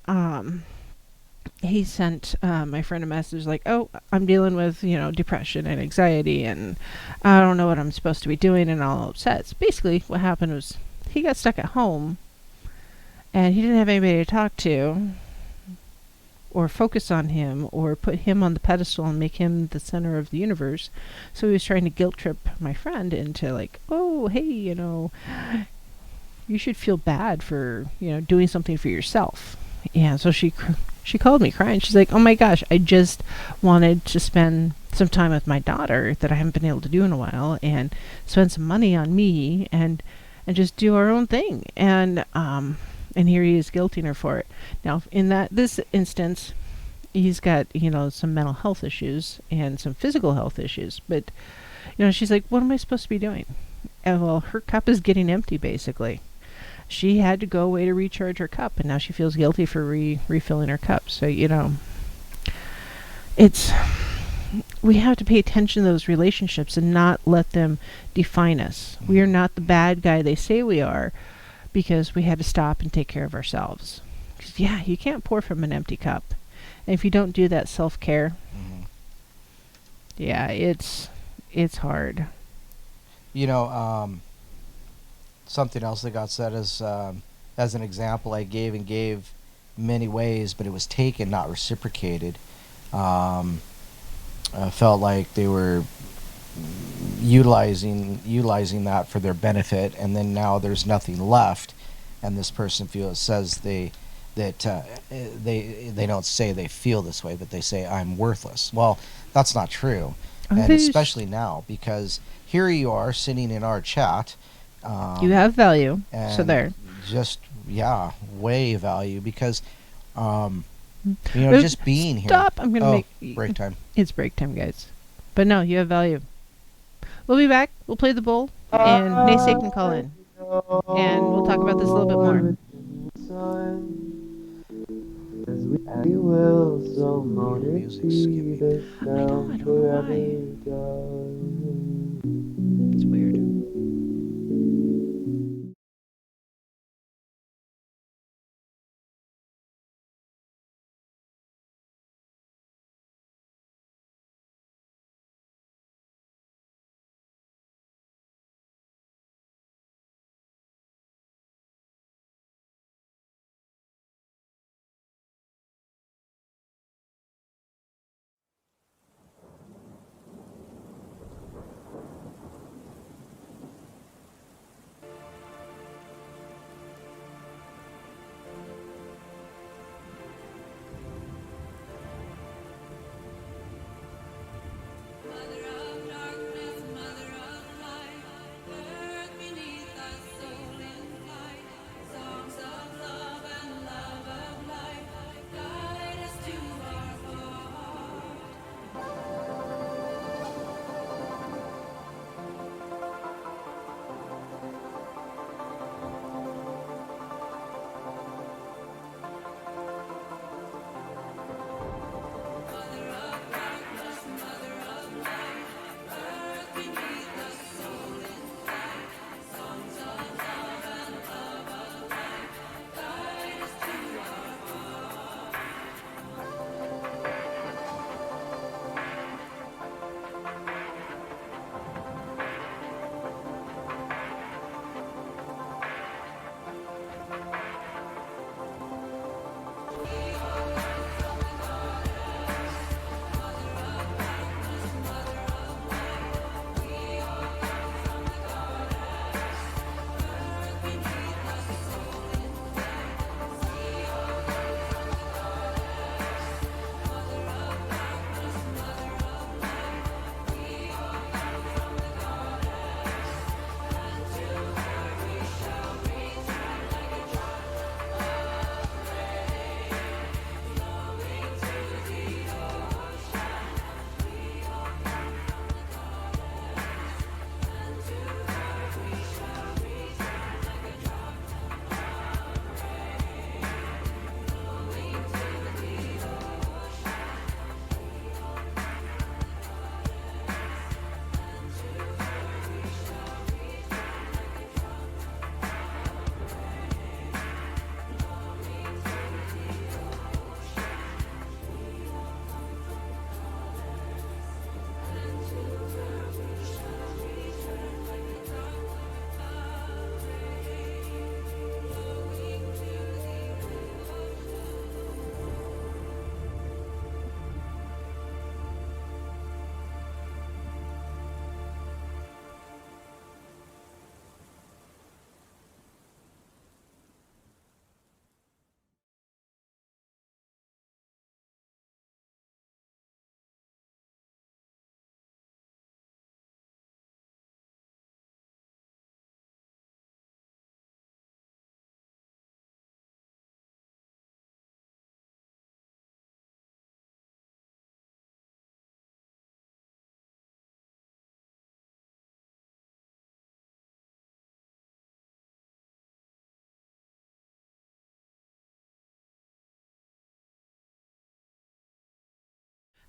he sent my friend a message like, oh, I'm dealing with depression and anxiety, and I don't know what I'm supposed to be doing, and all upset. So basically what happened was he got stuck at home, and he didn't have anybody to talk to or focus on him or put him on the pedestal and make him the center of the universe. So he was trying to guilt trip my friend into like, oh, hey, you should feel bad for, doing something for yourself. Yeah, so she called me crying. She's like, oh my gosh, I just wanted to spend some time with my daughter that I haven't been able to do in a while, and spend some money on me and just do our own thing. And here he is guilting her for it. Now, in this instance, he's got, some mental health issues and some physical health issues. But, she's like, what am I supposed to be doing? And well, her cup is getting empty, basically. She had to go away to recharge her cup, and now she feels guilty for refilling her cup. So, we have to pay attention to those relationships and not let them define us. We are not the bad guy they say we are, because we had to stop and take care of ourselves. Because, you can't pour from an empty cup. And if you don't do that self-care, Mhm. yeah, it's hard. You know, something else that got said is, as an example, I gave many ways, but it was taken, not reciprocated. I felt like they were utilizing that for their benefit, and then now there's nothing left, and this person says they don't say they feel this way, but they say I'm worthless. Well, that's not true, and especially now, because here you are sitting in our chat. You have value, so there. Just way value, because just being here. Stop! I'm gonna make break time. It's break time, guys. But no, you have value. We'll be back. We'll play the bowl, and Naysay can call in, and we'll talk about this a little bit more. We will so Music's skipping. I don't know why. It's weird.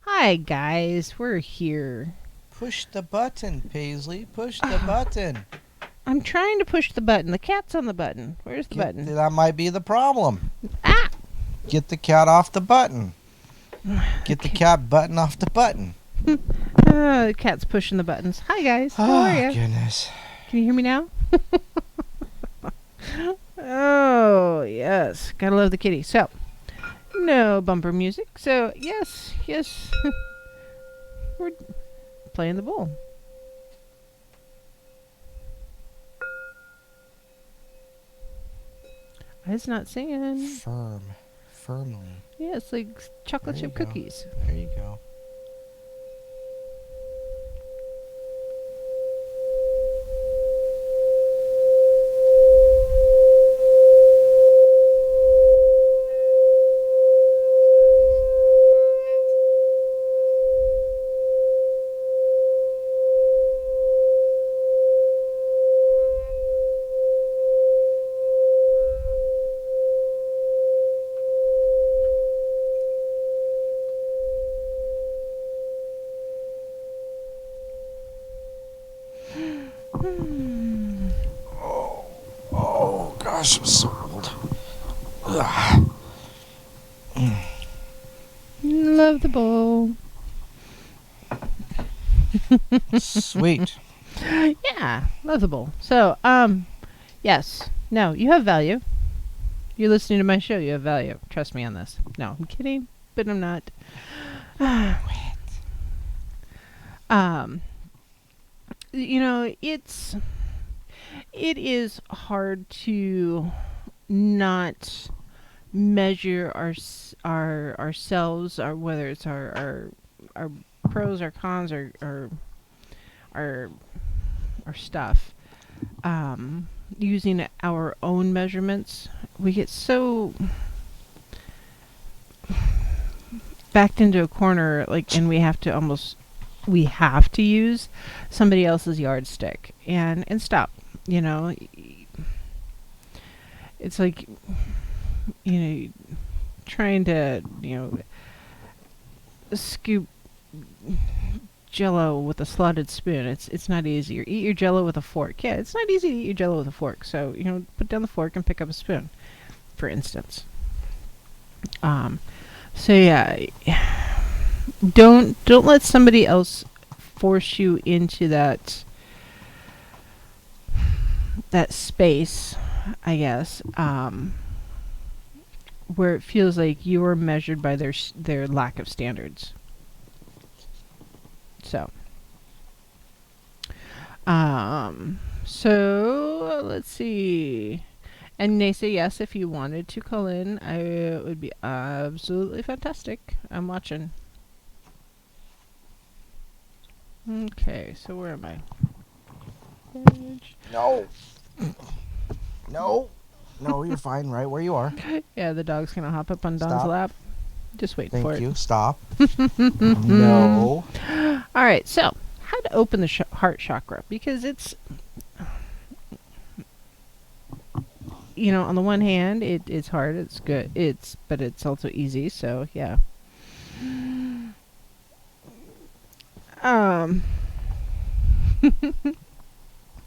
Hi, guys. We're here. Push the button, Paisley. Push the button. I'm trying to push the button. The cat's on the button. Where's the button? That might be the problem. Ah! Get the cat off the button. Get the cat button off the button. The cat's pushing the buttons. Hi, guys. How are you? Goodness. Can you hear me now? Oh, yes. Gotta love the kitty. So, no bumper music. So, yes. We're playing the bowl. It's not singing. Firmly. Yeah, it's like chocolate chip cookies. There you go. Oh gosh, I'm so old. Love the bowl. Sweet. Yeah, love the bowl. So, yes. No, you have value. You're listening to my show, you have value. Trust me on this. No, I'm kidding, but I'm not. You know, it is hard to not measure ourselves, or whether it's our pros, our cons, our stuff, using our own measurements. We get so backed into a corner, like, and we have to use somebody else's yardstick and stop. You know, it's like, you know, trying to, you know, scoop Jello with a slotted spoon. It's not easy. Or eat your Jello with a fork. Yeah, it's not easy to eat your Jello with a fork. So, you know, put down the fork and pick up a spoon, for instance. So yeah, don't let somebody else force you into that space, I guess, where it feels like you are measured by their lack of standards. So, so let's see. And Nasa, yes, if you wanted to call in, it would be absolutely fantastic. I'm watching. Okay, so where am I? No, you're fine right where you are. Yeah, the dog's gonna hop up on Don's lap. Just wait for it. Thank you. Stop. No. All right, so how to open the heart chakra, because it's, you know, on the one hand, it's hard, it's good, but it's also easy. So yeah.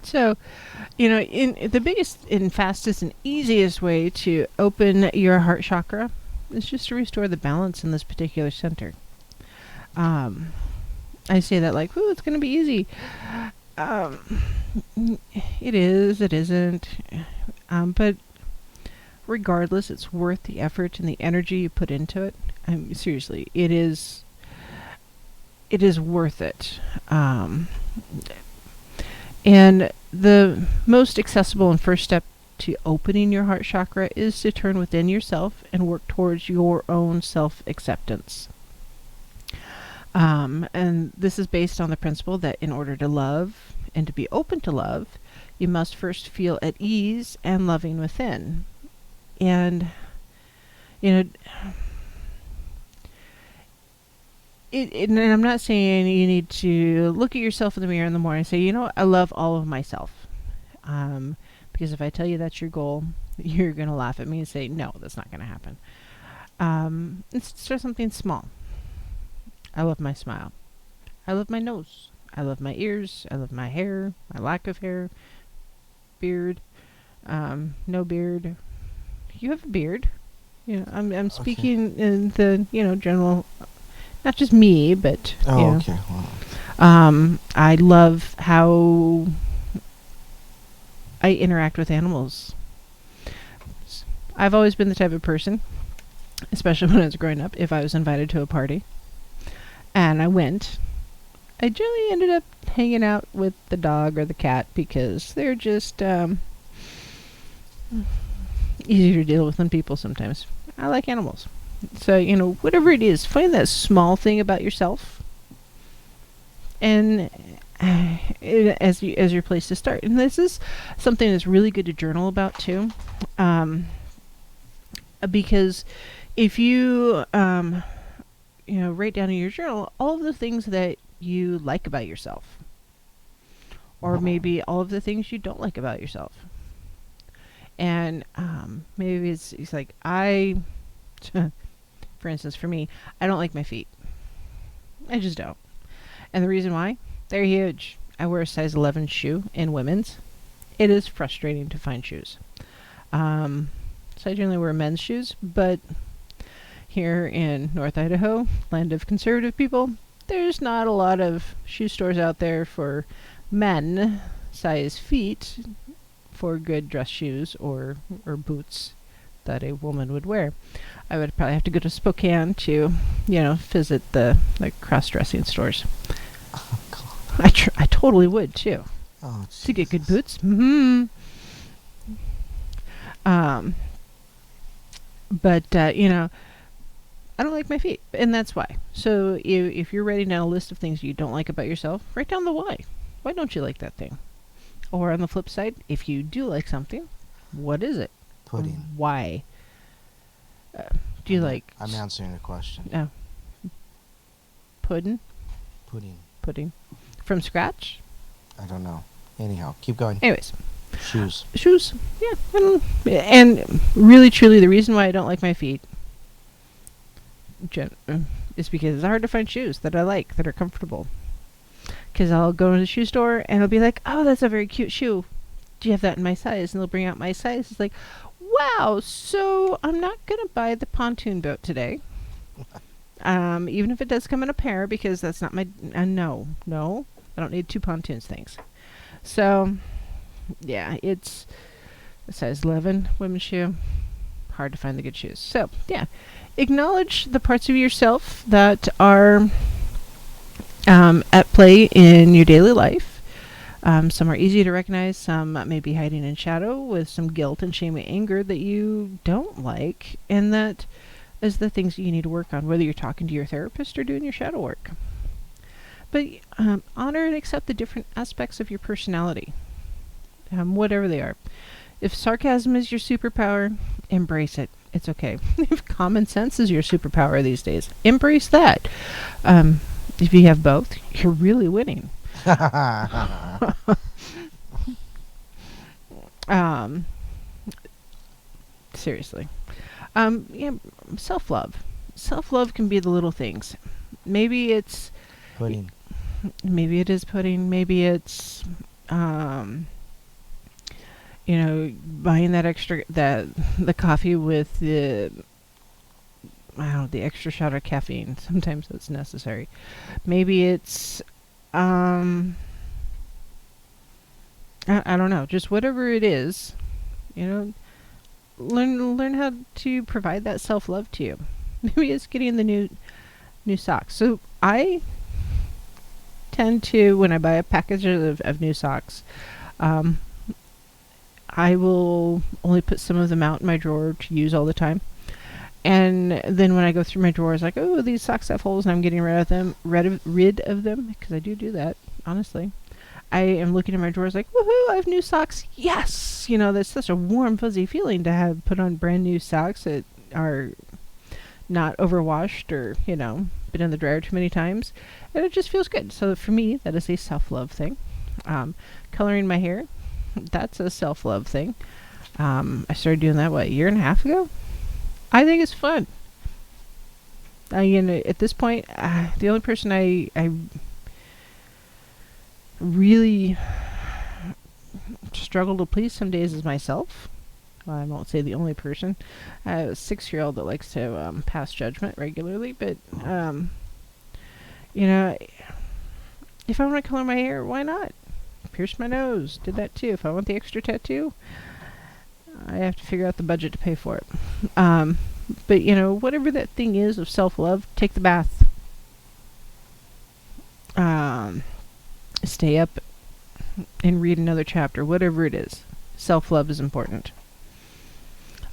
So, you know, in the biggest and fastest and easiest way to open your heart chakra is just to restore the balance in this particular center. I say that like, ooh, it's going to be easy. It is, it isn't. But regardless, it's worth the effort and the energy you put into it. Seriously, it is worth it. And the most accessible and first step to opening your heart chakra is to turn within yourself and work towards your own self-acceptance. And this is based on the principle that in order to love and to be open to love, you must first feel at ease and loving within. And, you know, and I'm not saying you need to look at yourself in the mirror in the morning and say, you know, I love all of myself. Because if I tell you that's your goal, you're going to laugh at me and say, no, that's not going to happen. Let's start something small. I love my smile. I love my nose. I love my ears. I love my hair, my lack of hair, beard, no beard. You have a beard. You know, I'm Okay. speaking in the general, not just me, but Oh, okay. Well, I love how I interact with animals. I've always been the type of person, especially when I was growing up, if I was invited to a party and I went, I generally ended up hanging out with the dog or the cat because they're just easier to deal with than people sometimes. I like animals. So, whatever it is, find that small thing about yourself and as your place to start. And this is something that's really good to journal about too. Because if you write down in your journal all of the things that you like about yourself, or maybe all of the things you don't like about yourself, and maybe it's like for instance, for me, I don't like my feet. I just don't. And the reason why? They're huge. I wear a size 11 shoe in women's. It is frustrating to find shoes. So I generally wear men's shoes, but here in North Idaho, land of conservative people, there's not a lot of shoe stores out there for men size feet for good dress shoes or boots that a woman would wear. I would probably have to go to Spokane to, visit the cross-dressing stores. I totally would too. oh, To get good Jesus. boots. Mm-hmm. But I don't like my feet, and that's why. So if you're writing down a list of things you don't like about yourself, write down the why. Why don't you like that thing? Or on the flip side, if you do like something, what is it? Pudding. Why? Do you like I'm answering a question. Oh, pudding? Pudding. Pudding from scratch? I don't know. Anyhow, keep going. Anyways, Shoes. shoes. Yeah, and really, truly, the reason why I don't like my feet is because it's hard to find shoes that I like that are comfortable. Because I'll go to the shoe store and I'll be like, "Oh, that's a very cute shoe. Do you have that in my size?" And they'll bring out my size. It's like, wow. So I'm not gonna buy the pontoon boat today. Even if it does come in a pair, because that's not my. No, I don't need two pontoons. Thanks. So, yeah, it's a size 11 women's shoe. Hard to find the good shoes. So, yeah, acknowledge the parts of yourself that are at play in your daily life. Some are easy to recognize. Some may be hiding in shadow with some guilt and shame and anger that you don't like, and that is the things that you need to work on, whether you're talking to your therapist or doing your shadow work. But honor and accept the different aspects of your personality, whatever they are. If sarcasm is your superpower, embrace it. It's okay. If common sense is your superpower these days, embrace that. If you have both, you're really winning. Seriously. Yeah, self-love. Self-love can be the little things. Maybe it's Pudding. maybe it is pudding. Maybe it's buying the coffee with the the extra shot of caffeine. Sometimes that's necessary. Maybe it's I don't know, just whatever it is, learn how to provide that self-love to you. Maybe it's getting the new socks. So I tend to, when I buy a package of new socks, I will only put some of them out in my drawer to use all the time. And then when I go through my drawers, like, oh, these socks have holes, and I'm getting rid of them, because I do that, honestly. I am looking at my drawers like, woohoo, I have new socks. Yes! That's such a warm, fuzzy feeling to have put on brand new socks that are not overwashed or, been in the dryer too many times. And it just feels good. So for me, that is a self-love thing. Coloring my hair, that's a self-love thing. I started doing that, a year and a half ago? I think it's fun. At this point, the only person I really struggle to please some days is myself. well, I won't say the only person. I have a 6-year-old that likes to pass judgment regularly, but you know, if I want to color my hair, why not? Pierce my nose, did that too. If I want the extra tattoo, I have to figure out the budget to pay for it. But you know, whatever that thing is of self-love, take the bath. Stay up and read another chapter, whatever it is. Self-love is important.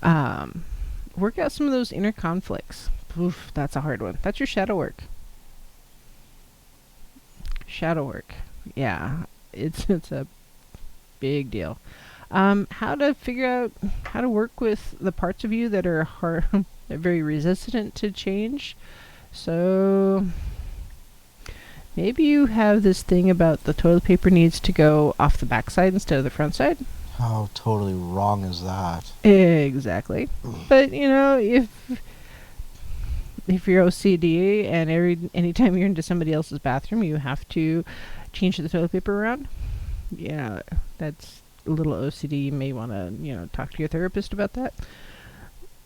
Work out some of those inner conflicts. Oof, that's a hard one. That's your shadow work. Shadow work. Yeah, it's a big deal. How to figure out how to work with the parts of you that are hard, they're very resistant to change. So maybe you have this thing about the toilet paper needs to go off the backside instead of the front side. How totally wrong is that? Exactly. But you know, if you're OCD and anytime you're into somebody else's bathroom, you have to change the toilet paper around. Yeah, that's a little OCD. You may want to, talk to your therapist about that.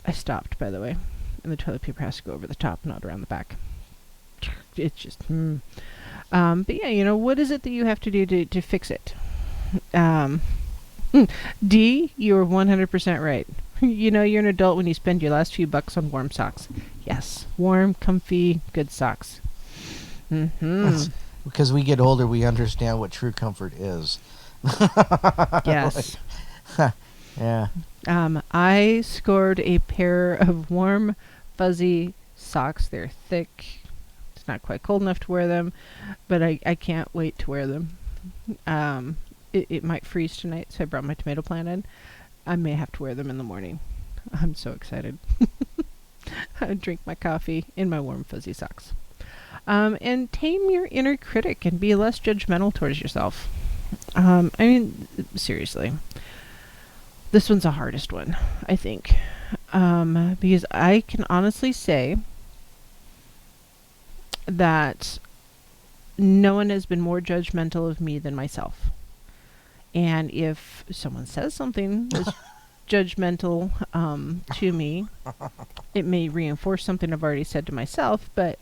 I stopped, by the way, and the toilet paper has to go over the top, not around the back. It's just, but yeah, what is it that you have to do to fix it? D, you're 100% right. You're an adult when you spend your last few bucks on warm socks. Yes, warm, comfy, good socks. Because we get older, we understand what true comfort is. Yes. Yeah. I scored a pair of warm, fuzzy socks. They're thick. It's not quite cold enough to wear them, but I can't wait to wear them. It might freeze tonight, so I brought my tomato plant in. I may have to wear them in the morning. I'm so excited. I drink my coffee in my warm, fuzzy socks. And tame your inner critic and be less judgmental towards yourself. Seriously. This one's the hardest one, I think. Because I can honestly say that no one has been more judgmental of me than myself. And if someone says something that's judgmental to me, it may reinforce something I've already said to myself, but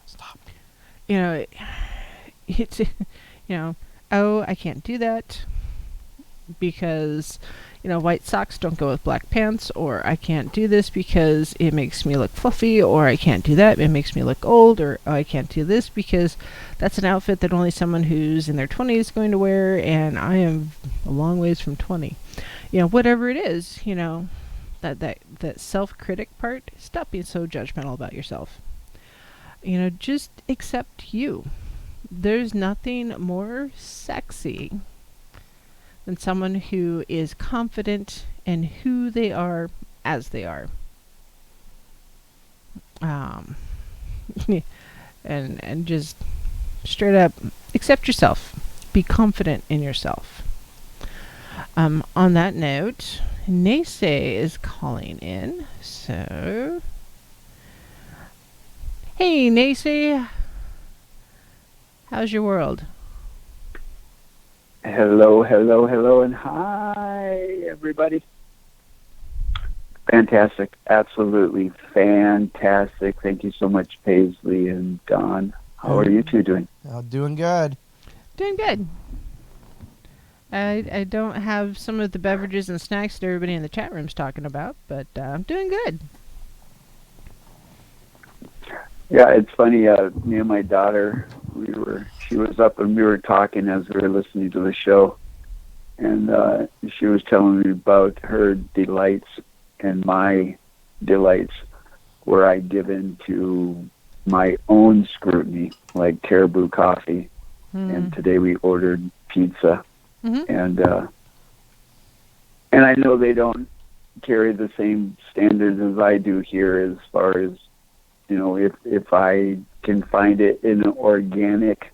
Stop. It's oh, I can't do that because white socks don't go with black pants, or I can't do this because it makes me look fluffy, or I can't do that, it makes me look old, or I can't do this because that's an outfit that only someone who's in their 20s is going to wear, and I am a long ways from 20. Whatever it is, that self-critic part, stop being so judgmental about yourself. Just accept you. There's nothing more sexy than someone who is confident in who they are as they are. And just straight up accept yourself. Be confident in yourself. On that note, Naysay is calling in. So, hey Naysay, how's your world? Hello, and hi, everybody. Fantastic. Absolutely fantastic. Thank you so much, Paisley and Don. How are you two doing? Doing good. Doing good. I don't have some of the beverages and snacks that everybody in the chat room's talking about, but I'm doing good. Yeah, it's funny. Me and my daughter, she was up and we were talking as we were listening to the show, and she was telling me about her delights and my delights, where I give in to my own scrutiny, like Caribou Coffee, and today we ordered pizza, and I know they don't carry the same standards as I do here as far as, if I can find it in an organic,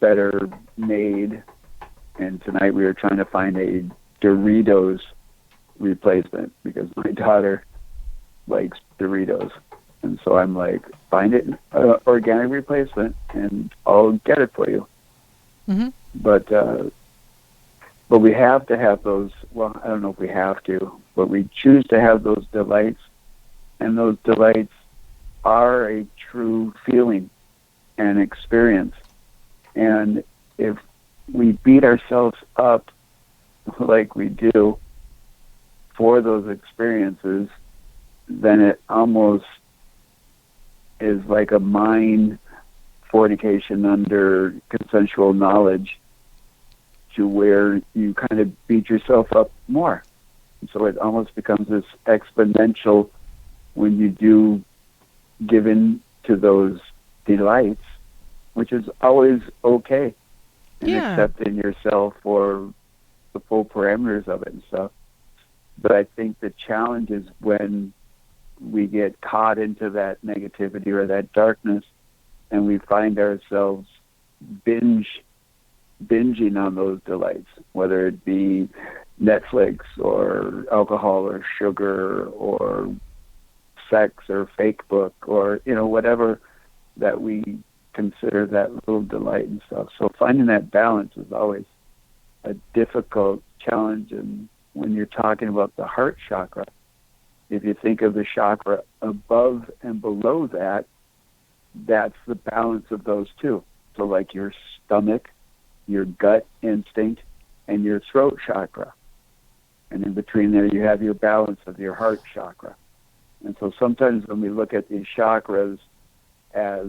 better made, and tonight we were trying to find a Doritos replacement because my daughter likes Doritos. And so I'm like, find it an organic replacement and I'll get it for you. But But we have to have those, well, I don't know if we have to, but we choose to have those delights, and those delights are a true feeling and experience. And if we beat ourselves up like we do for those experiences, then it almost is like a mind fornication under consensual knowledge, to where you kind of beat yourself up more. And so it almost becomes this exponential when you do give in to those delights, which is always okay, and accepting yourself for the full parameters of it and stuff. But I think the challenge is when we get caught into that negativity or that darkness, and we find ourselves binging on those delights, whether it be Netflix or alcohol or sugar or sex or fake book or, whatever that we consider that little delight and stuff. So finding that balance is always a difficult challenge. And when you're talking about the heart chakra, if you think of the chakra above and below that, that's the balance of those two. So like your stomach, your gut instinct, and your throat chakra. And in between there, you have your balance of your heart chakra. And so sometimes when we look at these chakras as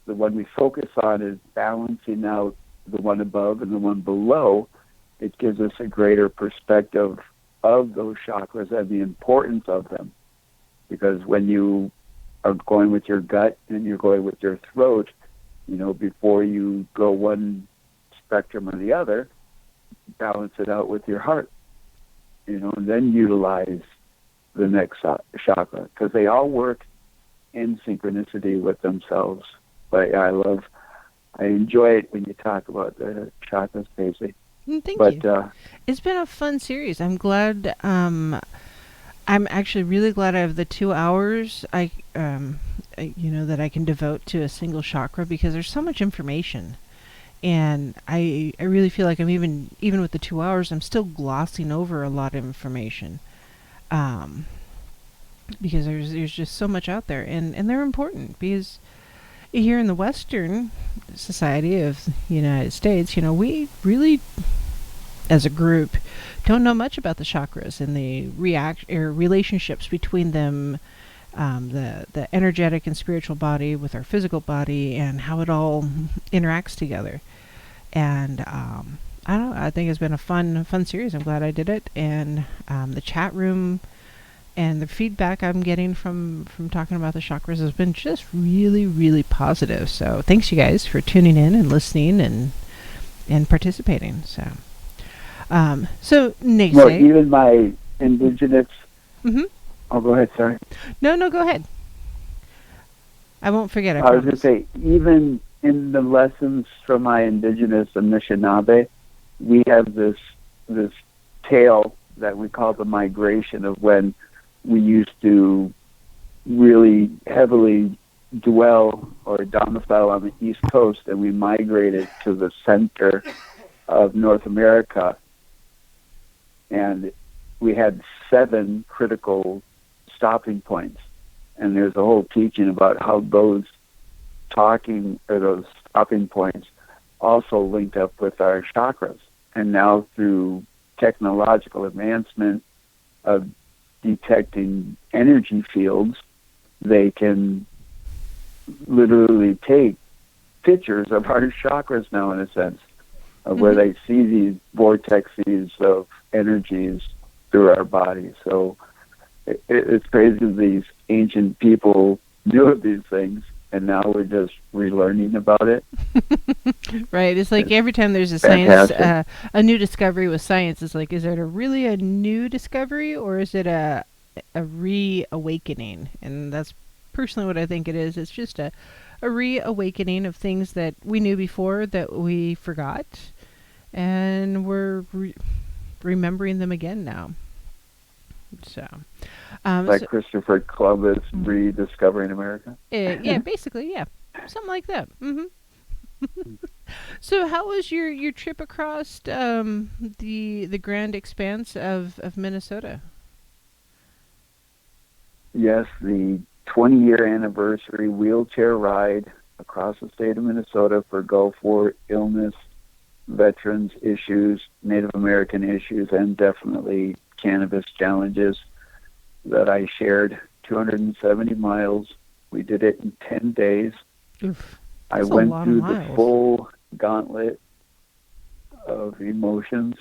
the one we focus on is balancing out the one above and the one below, it gives us a greater perspective of those chakras and the importance of them. Because when you are going with your gut and you're going with your throat, before you go one spectrum or the other, balance it out with your heart, and then utilize the next chakra, because they all work in synchronicity with themselves. But I enjoy it when you talk about the chakras, Paisley. Thank you. It's been a fun series. I'm glad. I'm actually really glad I have the 2 hours that I can devote to a single chakra, because there's so much information, and I really feel like I'm even with the 2 hours, I'm still glossing over a lot of information, because there's just so much out there, and they're important, because here in the Western society of the United States, we really, as a group, don't know much about the chakras and the relationships between them, the energetic and spiritual body with our physical body, and how it all interacts together. And I don't know, I think it's been a fun series. I'm glad I did it, and the chat room and the feedback I'm getting from talking about the chakras has been just really, really positive. So thanks, you guys, for tuning in and listening and participating. So Nate, well, even my indigenous. Mm-hmm. Oh, go ahead. Sorry. No, go ahead. I won't forget. I was going to say, even in the lessons from my indigenous Anishinaabe, we have this tale that we call the migration, of when we used to really heavily dwell or domicile on the East Coast, and we migrated to the center of North America, and we had 7 critical stopping points. And there's a whole teaching about how those stopping points also linked up with our chakras. And now through technological advancement of detecting energy fields, they can literally take pictures of our chakras now, in a sense, of where they see these vortexes of energies through our body. So it's crazy these ancient people knew of these things, and now we're just relearning about it. Right. It's like every time there's a science, a new discovery with science, it's like, is it really a new discovery, or is it a reawakening? And that's personally what I think it is. It's just a reawakening of things that we knew before that we forgot, and we're remembering them again now. So, like Christopher Columbus rediscovering America. Yeah, basically, yeah, something like that. Mm-hmm. So, how was your trip across the grand expanse of Minnesota? Yes, the 20-year anniversary wheelchair ride across the state of Minnesota for Gulf War illness, veterans issues, Native American issues, and definitely cannabis challenges that I shared. 270 miles. We did it in 10 days. Oof, I that's a went lot of through the miles. full gauntlet of emotions.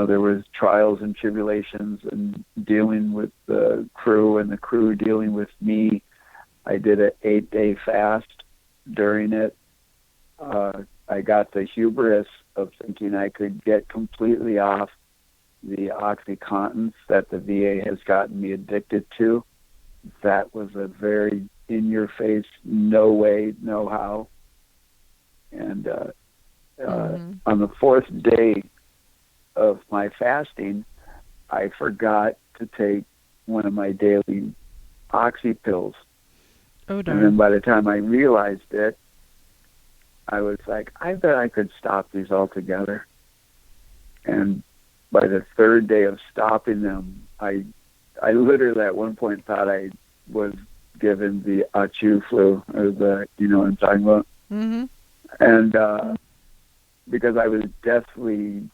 There was trials and tribulations and dealing with the crew and the crew dealing with me. I did an 8-day fast during it. I got the hubris of thinking I could get completely off the OxyContins that the VA has gotten me addicted to. That was a very in-your-face, no way, no how. And on the fourth day of my fasting, I forgot to take one of my daily oxy pills. Oh, darn. And then by the time I realized it, I was like, I bet I could stop these altogether. And by the third day of stopping them, I literally at one point thought I was given the Achu flu, or you know what I'm talking about? Mm-hmm. And because I was deathly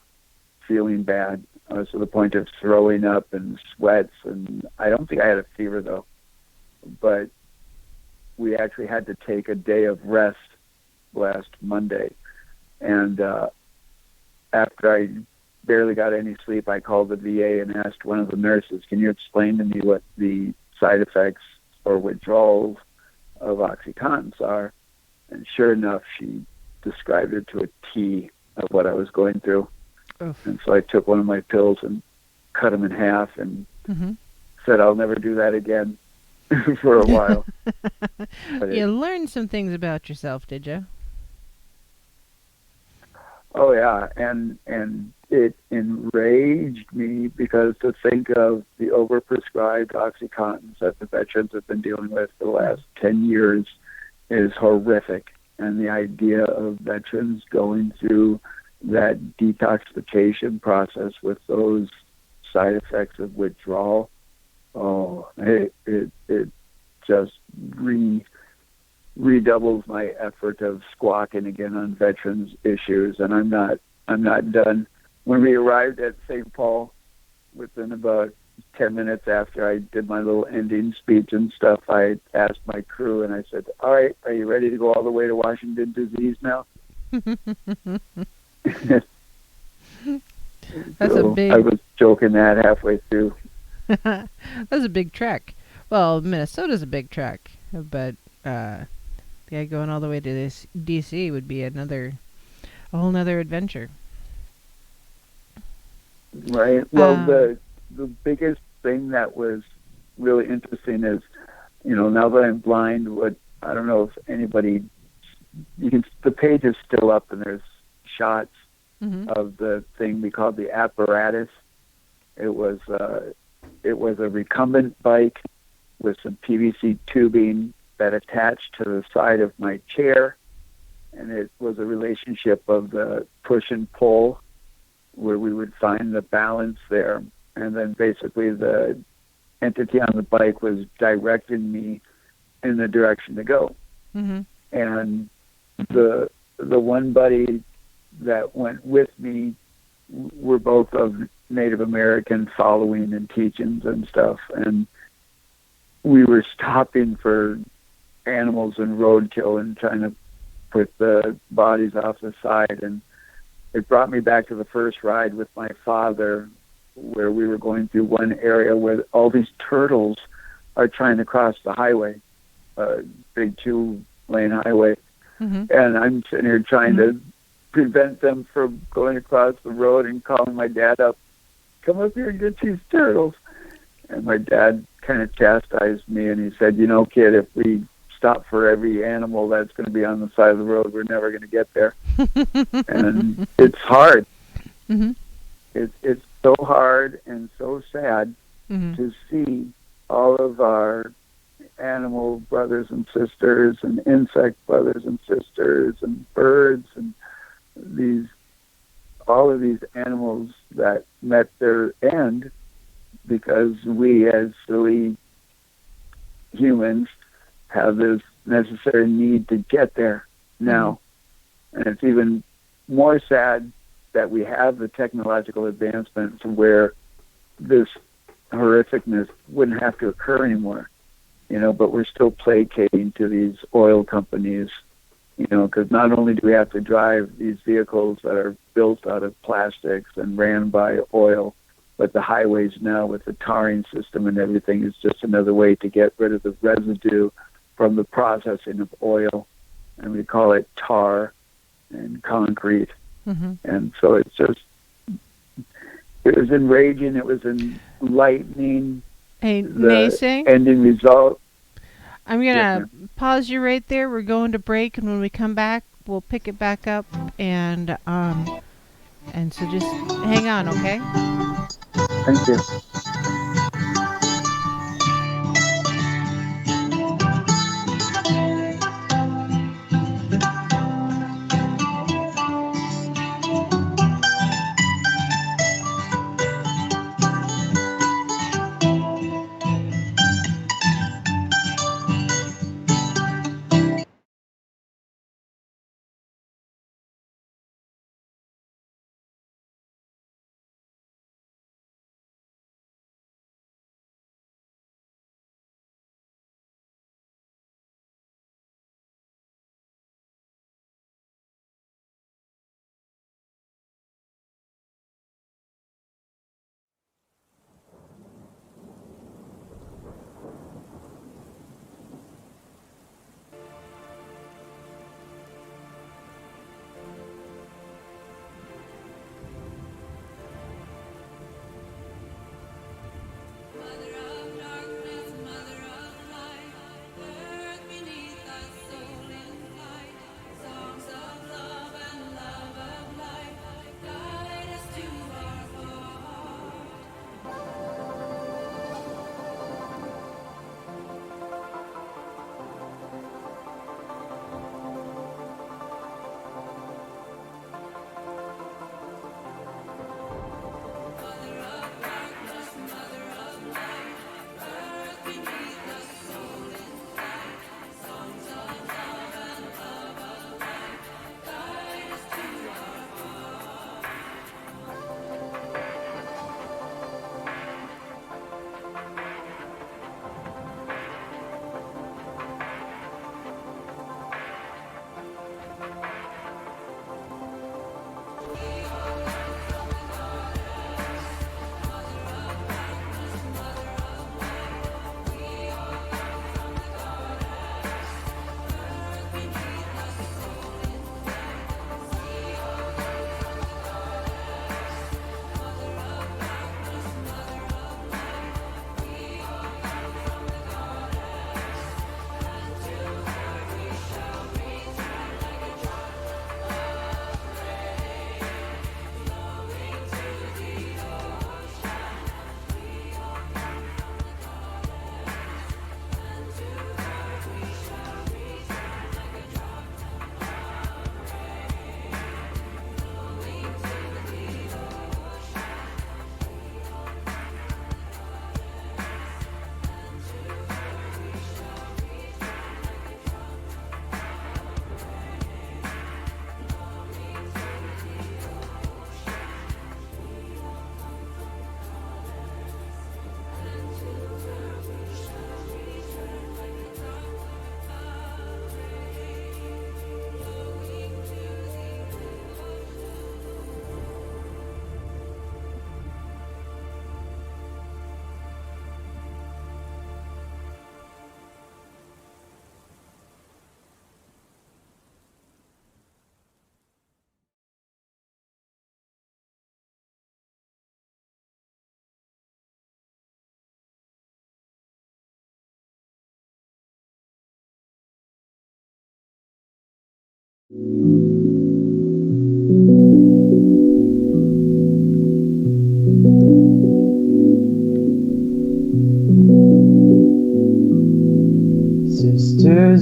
feeling bad, to the point of throwing up and sweats, and I don't think I had a fever though, but we actually had to take a day of rest last Monday, and after I barely got any sleep, I called the VA and asked one of the nurses, can you explain to me what the side effects or withdrawals of OxyContins are? And sure enough, she described it to a T of what I was going through. Oof. And so I took one of my pills and cut them in half and said I'll never do that again for a while. But You learned some things about yourself, did you? Oh yeah, and it enraged me because to think of the overprescribed OxyContins that the veterans have been dealing with for the last 10 years is horrific. And the idea of veterans going through that detoxification process with those side effects of withdrawal, it just redoubles my effort of squawking again on veterans issues. And I'm not done. When we arrived at St. Paul, within about 10 minutes after I did my little ending speech and stuff, I asked my crew and I said, all right, are you ready to go all the way to Washington disease now? That's so a big... I was joking that halfway through. That's a big trek. Well, Minnesota's a big trek, but going all the way to this DC would be a whole nother adventure. Right. Well, the biggest thing that was really interesting is, now that I'm blind, I don't know if anybody, the page is still up and there's shots of the thing we called the apparatus. It was a recumbent bike with some PVC tubing that attached to the side of my chair, and it was a relationship of the push and pull where we would find the balance there. And then basically the entity on the bike was directing me in the direction to go. And the one buddy that went with me were both of Native American following and teachings and stuff. And we were stopping for animals and roadkill and trying to put the bodies off the side. And it brought me back to the first ride with my father, where we were going through one area where all these turtles are trying to cross the highway, a big 2-lane highway. And I'm sitting here trying to prevent them from going across the road and calling my dad up, come up here and get these turtles. And my dad kind of chastised me, and he said, kid, if we stop for every animal that's going to be on the side of the road, we're never going to get there. And it's hard. It's so hard and so sad to see all of our animal brothers and sisters and insect brothers and sisters and birds and all of these animals that met their end because we as silly humans have this necessary need to get there now. And it's even more sad that we have the technological advancement to where this horrificness wouldn't have to occur anymore, but we're still placating to these oil companies, because not only do we have to drive these vehicles that are built out of plastics and ran by oil, but the highways now with the tarring system and everything is just another way to get rid of the residue from the processing of oil, and we call it tar and concrete. And so it was enraging, it was enlightening. Hey, the Nasing, ending result. I'm going to pause you right there. We're going to break, and when we come back, we'll pick it back up, and so just hang on, okay? Thank you.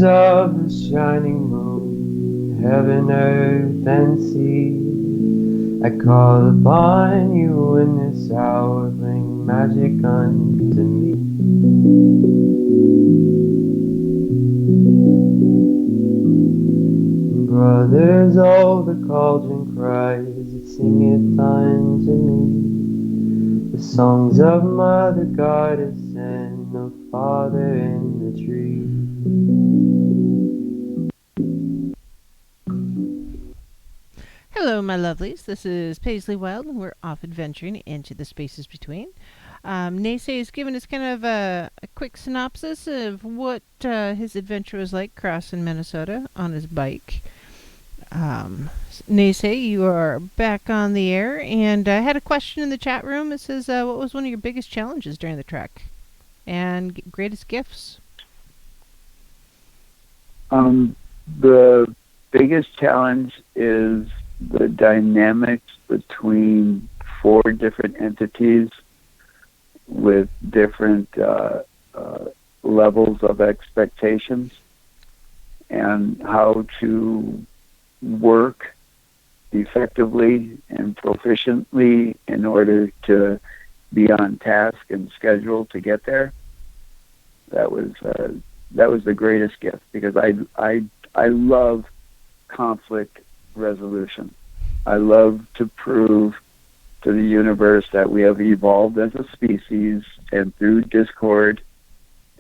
Brothers of the shining moon, heaven, earth, and sea, I call upon you in this hour, bring magic unto me. Brothers, oh, the cauldron cries, it singeth unto me the songs of Mother Goddess and the Father in the tree. Hello, my lovelies. This is Paisley Wild, and we're off adventuring into the spaces between. Naysay has given us kind of a quick synopsis of what his adventure was like crossing Minnesota on his bike. Naysay, you are back on the air, and I had a question in the chat room. It says, what was one of your biggest challenges during the trek and greatest gifts? The biggest challenge is the dynamics between 4 different entities with different levels of expectations, and how to work effectively and proficiently in order to be on task and schedule to get there. That was the greatest gift, because I love conflict resolution. I love to prove to the universe that we have evolved as a species, and through discord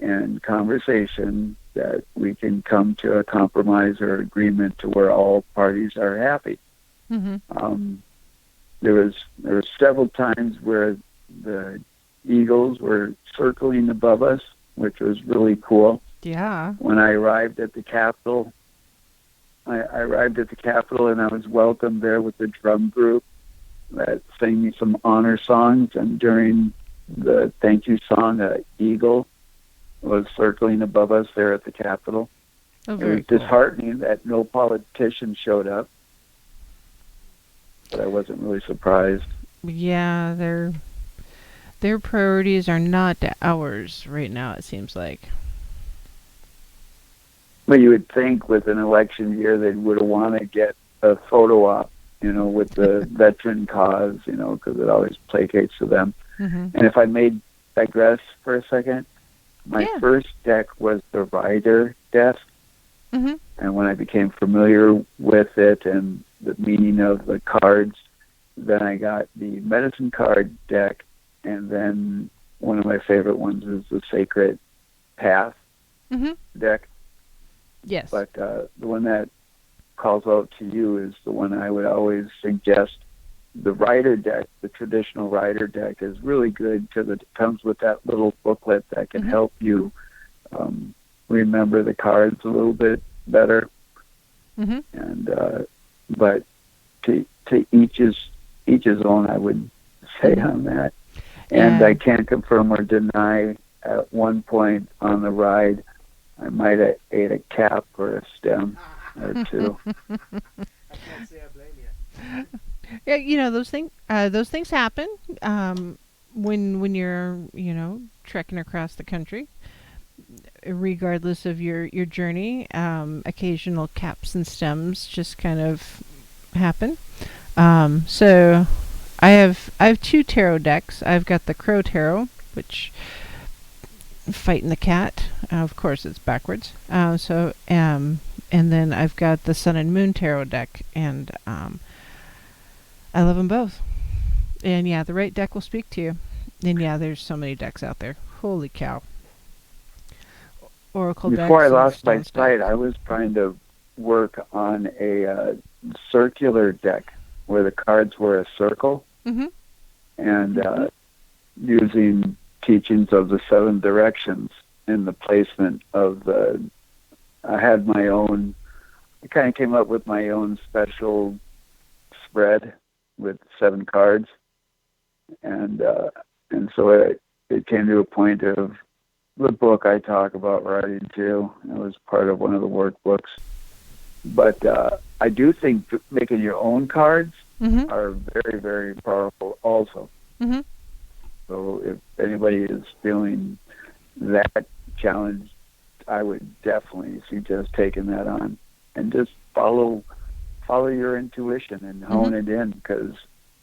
and conversation that we can come to a compromise or agreement to where all parties are happy. Mm-hmm. There were several times where the eagles were circling above us, which was really cool. Yeah. When I arrived at the Capitol, I arrived at the Capitol, and I was welcomed there with the drum group that sang me some honor songs, and during the thank you song, an eagle was circling above us there at the Capitol. Oh, it was disheartening that no politician showed up, but I wasn't really surprised. Yeah, their priorities are not ours right now, it seems like. Well, you would think with an election year they would want to get a photo op, with the veteran cause, because it always placates to them. Mm-hmm. And if I may digress for a second, my first deck was the rider deck. Mm-hmm. And when I became familiar with it and the meaning of the cards, then I got the medicine card deck, and then one of my favorite ones is the Sacred Path deck. Yes. But the one that calls out to you is the one I would always suggest. The rider deck, the traditional rider deck, is really good because it comes with that little booklet that can help you remember the cards a little bit better. Mm-hmm. And but to each his own, I would say on that. And I can't confirm or deny. At one point on the ride, I might have ate a cap or a stem or 2. I can't say I blame you. Yeah, those things happen when you're trekking across the country, regardless of your journey. Occasional caps and stems just kind of happen. So I have 2 tarot decks. I've got the Crow Tarot, which fighting the cat. Of course, it's backwards. And then I've got the Sun and Moon Tarot deck, and I love them both. And the right deck will speak to you. And there's so many decks out there. Holy cow! Oracle decks. Before I lost my sight, I was trying to work on a circular deck where the cards were a circle, and using teachings of the 7 directions in the placement of the. I had my own. I kind of came up with my own special spread with 7 cards, and so it came to a point of the book I talk about writing too. It was part of one of the workbooks, but I do think making your own cards are very, very powerful also. Mm-hmm. So if anybody is feeling that challenge, I would definitely suggest taking that on and just follow your intuition and hone it in, because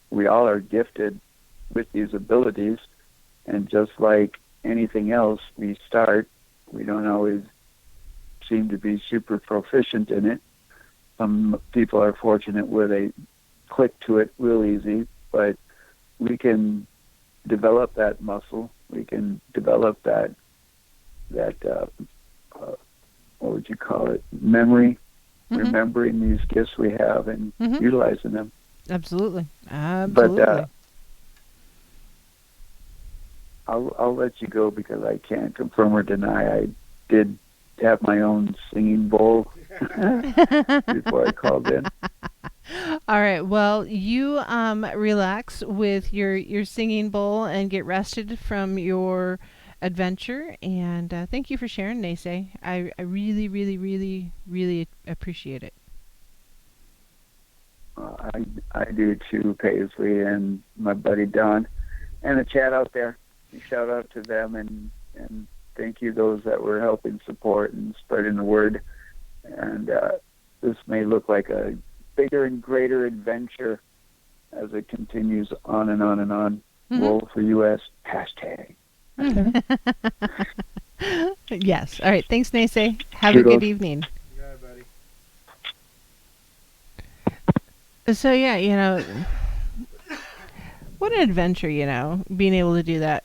we all are gifted with these abilities, and just like anything else, we don't always seem to be super proficient in it. Some people are fortunate where they click to it real easy, but we can develop that muscle. We can develop that what would you call it? Memory, remembering these gifts we have and utilizing them. Absolutely. But I'll let you go, because I can't confirm or deny I did have my own singing bowl before I called in. All right. Well, you relax with your singing bowl and get rested from your adventure. And thank you for sharing, Naysay. I really, really, really, really appreciate it. I do too, Paisley, and my buddy Don, and the chat out there. Shout out to them, and thank you those that were helping support and spreading the word. And this may look like a bigger and greater adventure as it continues on and on and on. Roll for US hashtag. Yes. All right. Thanks, Naysay. Have a good evening. Yeah, buddy. So yeah, what an adventure, being able to do that.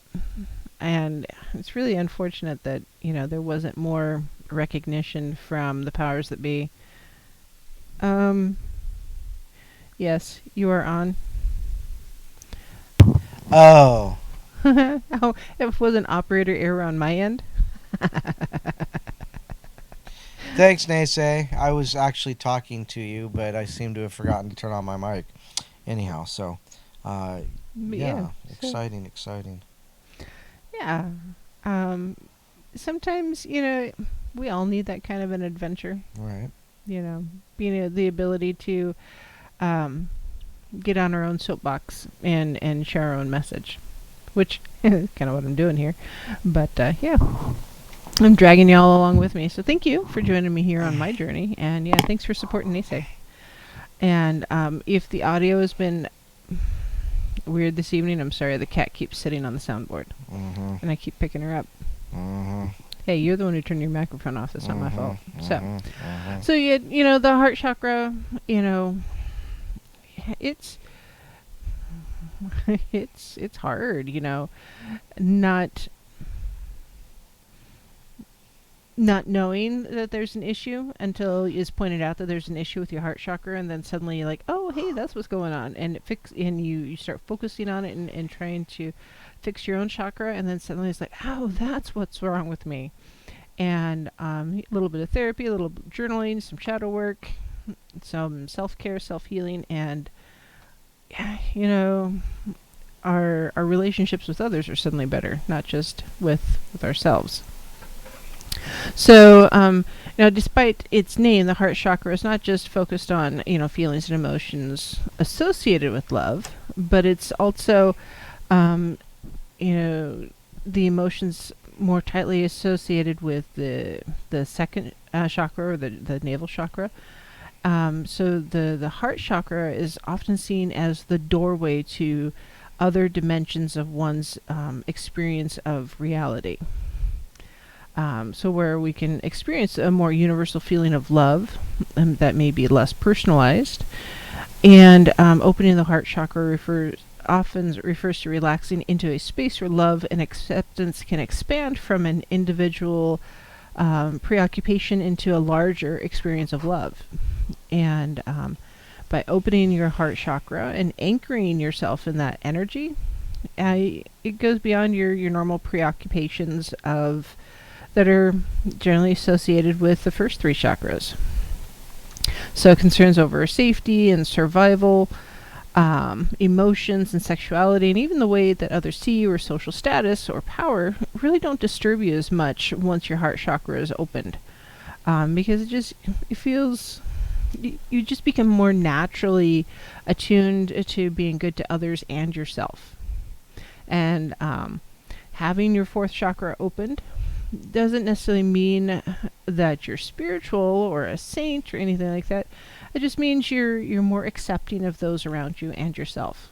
And it's really unfortunate that, there wasn't more recognition from the powers that be. Yes, you are on. Oh. Oh, it was an operator error on my end. Thanks, Naysay. I was actually talking to you, but I seem to have forgotten to turn on my mic. Anyhow, so, yeah, exciting. Yeah. Sometimes, we all need that kind of an adventure. Right. Being the ability to get on our own soapbox and share our own message, which is kind of what I'm doing here. But, yeah. I'm dragging y'all along with me. So thank you for joining me here on my journey. And yeah, thanks for supporting Naysay. And if the audio has been weird this evening, I'm sorry. The cat keeps sitting on the soundboard. And I keep picking her up. Hey, you're the one who turned your microphone off. That's not my fault. So the heart chakra, it's it's hard, not knowing that there's an issue until it's pointed out that there's an issue with your heart chakra, and then suddenly you're like, oh, hey, that's what's going on, and you start focusing on it and trying to fix your own chakra, and then suddenly it's like, oh, that's what's wrong with me. And a little bit of therapy, a little journaling, some shadow work, some self-care, self-healing, and our relationships with others are suddenly better, not just with ourselves. So, despite its name, the heart chakra is not just focused on, feelings and emotions associated with love, but it's also, the emotions more tightly associated with the second chakra, or the navel chakra. So the heart chakra is often seen as the doorway to other dimensions of one's experience of reality. So where we can experience a more universal feeling of love that may be less personalized. And opening the heart chakra often refers to relaxing into a space where love and acceptance can expand from an individual preoccupation into a larger experience of love. And by opening your heart chakra and anchoring yourself in that energy, it goes beyond your normal preoccupations that are generally associated with the first three chakras. So concerns over safety and survival, emotions and sexuality, and even the way that others see you, or social status or power, really don't disturb you as much once your heart chakra is opened, because it feels, you just become more naturally attuned to being good to others and yourself. And having your fourth chakra opened doesn't necessarily mean that you're spiritual or a saint or anything like that. It just means you're more accepting of those around you and yourself.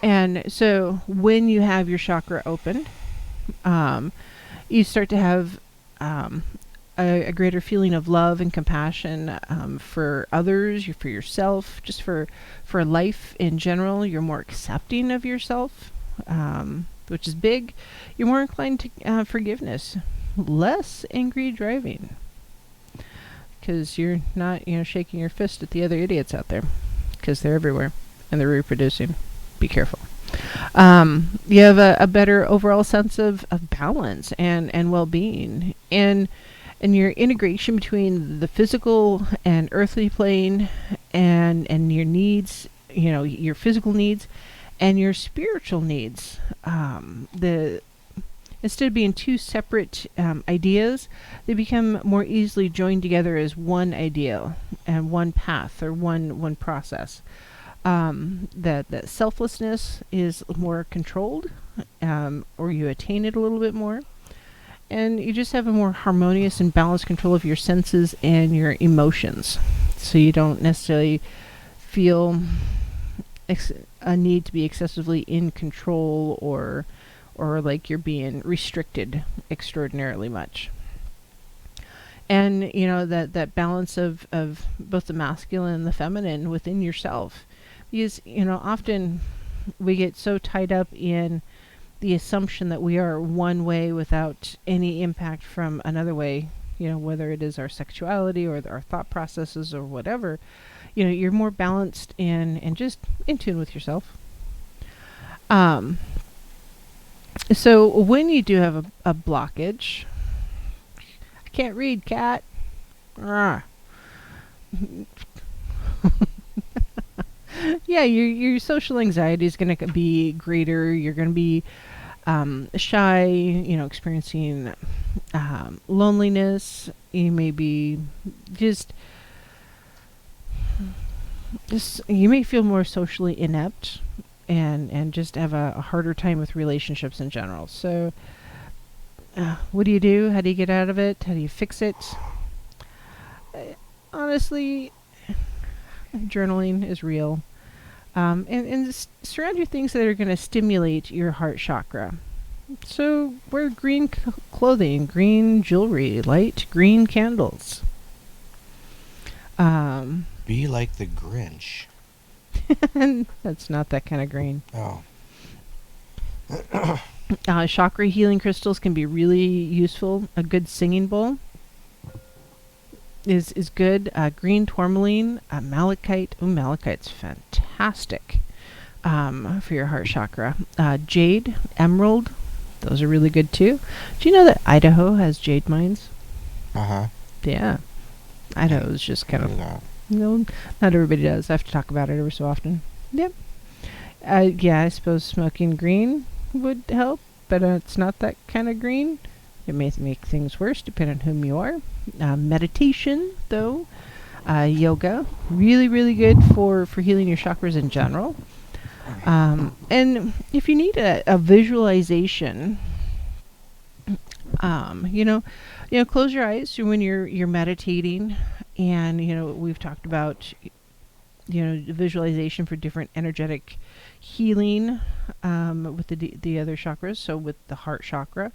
And so when you have your chakra open, you start to have a greater feeling of love and compassion for others, for yourself, just for life in general. You're more accepting of yourself, which is big. You're more inclined to forgiveness, less angry driving, because you're not shaking your fist at the other idiots out there, because they're everywhere and they're reproducing. Be careful. You have a better overall sense of balance and well-being, and your integration between the physical and earthly plane, and your needs, your physical needs and your spiritual needs. Instead of being two separate ideas, they become more easily joined together as one idea and one path, or one process. That selflessness is more controlled, or you attain it a little bit more, and you just have a more harmonious and balanced control of your senses and your emotions. So you don't necessarily feel a need to be excessively in control, or like you're being restricted extraordinarily much. And that balance of both the masculine and the feminine within yourself. Because, often we get so tied up in the assumption that we are one way without any impact from another way, whether it is our sexuality or our thought processes or whatever. You're more balanced and just in tune with yourself. So when you do have a blockage, I can't read, cat. Yeah, your social anxiety is going to be greater. You're going to be shy, experiencing loneliness. You may be just you may feel more socially inept, and just have a harder time with relationships in general. So what do you do? How do you get out of it? How do you fix it? Honestly, journaling is real. And surround your things that are going to stimulate your heart chakra. So wear green clothing, green jewelry, light green candles. Be like the Grinch. That's not that kind of green. Oh. Chakra healing crystals can be really useful. A good singing bowl is good. Green tourmaline, malachite. Oh, malachite's fantastic for your heart chakra. Jade, emerald, those are really good too. Do you know that Idaho has jade mines? Uh-huh. Yeah. Idaho is just kind of, not everybody does. I have to talk about it every so often. Yep. Yeah, I suppose smoking green would help, but it's not that kind of green. It may make things worse depending on whom you are. Meditation, though, yoga, really, really good for healing your chakras in general. And if you need a visualization, close your eyes when you're meditating, and we've talked about visualization for different energetic healing with the other chakras. So with the heart chakra,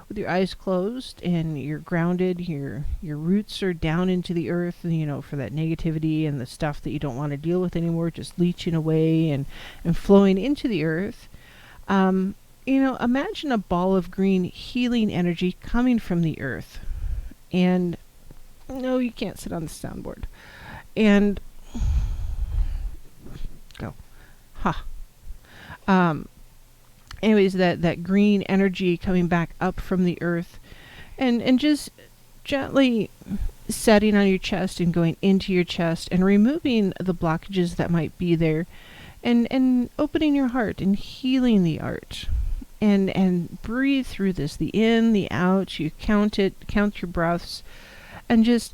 with your eyes closed and you're grounded, your roots are down into the earth, for that negativity and the stuff that you don't want to deal with anymore, just leaching away and flowing into the earth. Imagine a ball of green healing energy coming from the earth. And no, you can't sit on the soundboard. And go. Anyways, that green energy coming back up from the earth, and just gently setting on your chest and going into your chest and removing the blockages that might be there, and opening your heart and healing the heart, and breathe through this, the in, the out. You count your breaths, and just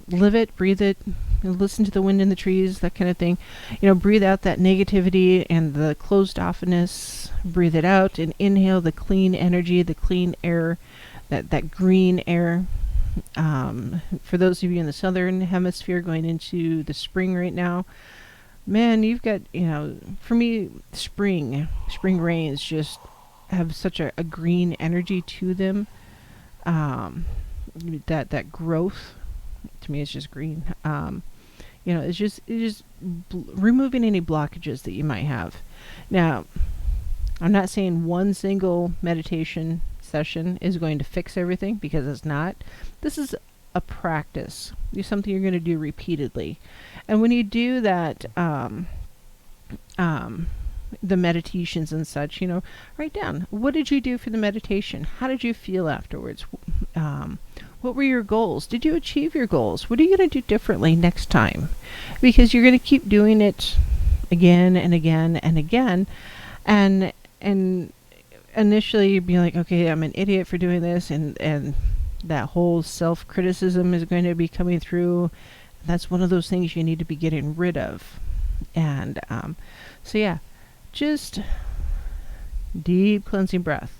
live it, breathe it, listen to the wind in the trees, that kind of thing. Breathe out that negativity and the closed offness. Breathe it out and inhale the clean energy, the clean air, that green air. For those of you in the southern hemisphere going into the spring right now, man, you've got, for me, spring rains just have such a green energy to them. That growth, to me, is just green. It's just removing any blockages that you might have. Now, I'm not saying one single meditation session is going to fix everything, because it's not. This is a practice. It's something you're going to do repeatedly. And when you do that, the meditations and such, write down, what did you do for the meditation? How did you feel afterwards? What were your goals? Did you achieve your goals? What are you going to do differently next time? Because you're going to keep doing it again and again and again. And initially you'd be like, okay, I'm an idiot for doing this. And that whole self-criticism is going to be coming through. That's one of those things you need to be getting rid of. And so yeah, just deep cleansing breath.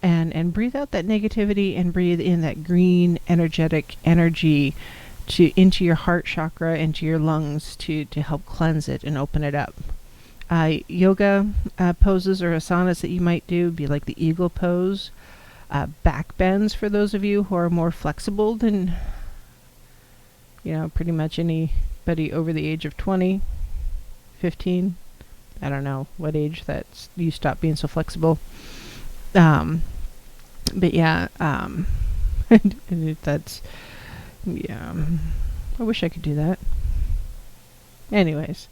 And breathe out that negativity and breathe in that green, energetic energy into your heart chakra, into your lungs to help cleanse it and open it up. Yoga poses or asanas that you might do be like the eagle pose. Back bends for those of you who are more flexible than, pretty much anybody over the age of 20, 15. I don't know what age that you stop being so flexible. But yeah, that's, yeah, I wish I could do that. Anyways,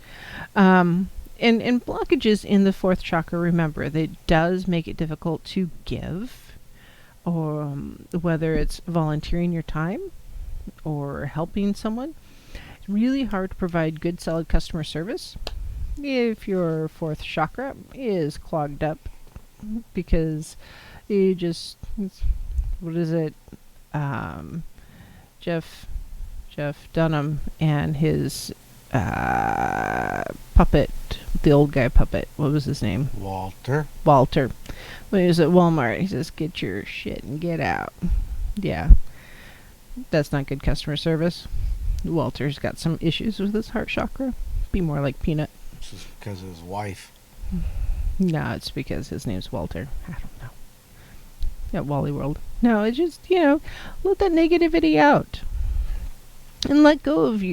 and blockages in the fourth chakra, remember, that does make it difficult to give, or whether it's volunteering your time or helping someone. It's really hard to provide good, solid customer service if your fourth chakra is clogged up, because you just, what is it, Jeff Dunham and his puppet, the old guy puppet, what was his name? Walter. When he was at Walmart, he says, get your shit and get out. Yeah, that's not good customer service. Walter's got some issues with his heart chakra. Be more like Peanut. It's just because of his wife. No, it's because his name's Walter. I don't know. At Wally World. No, it's just, let that negativity out. And let go of,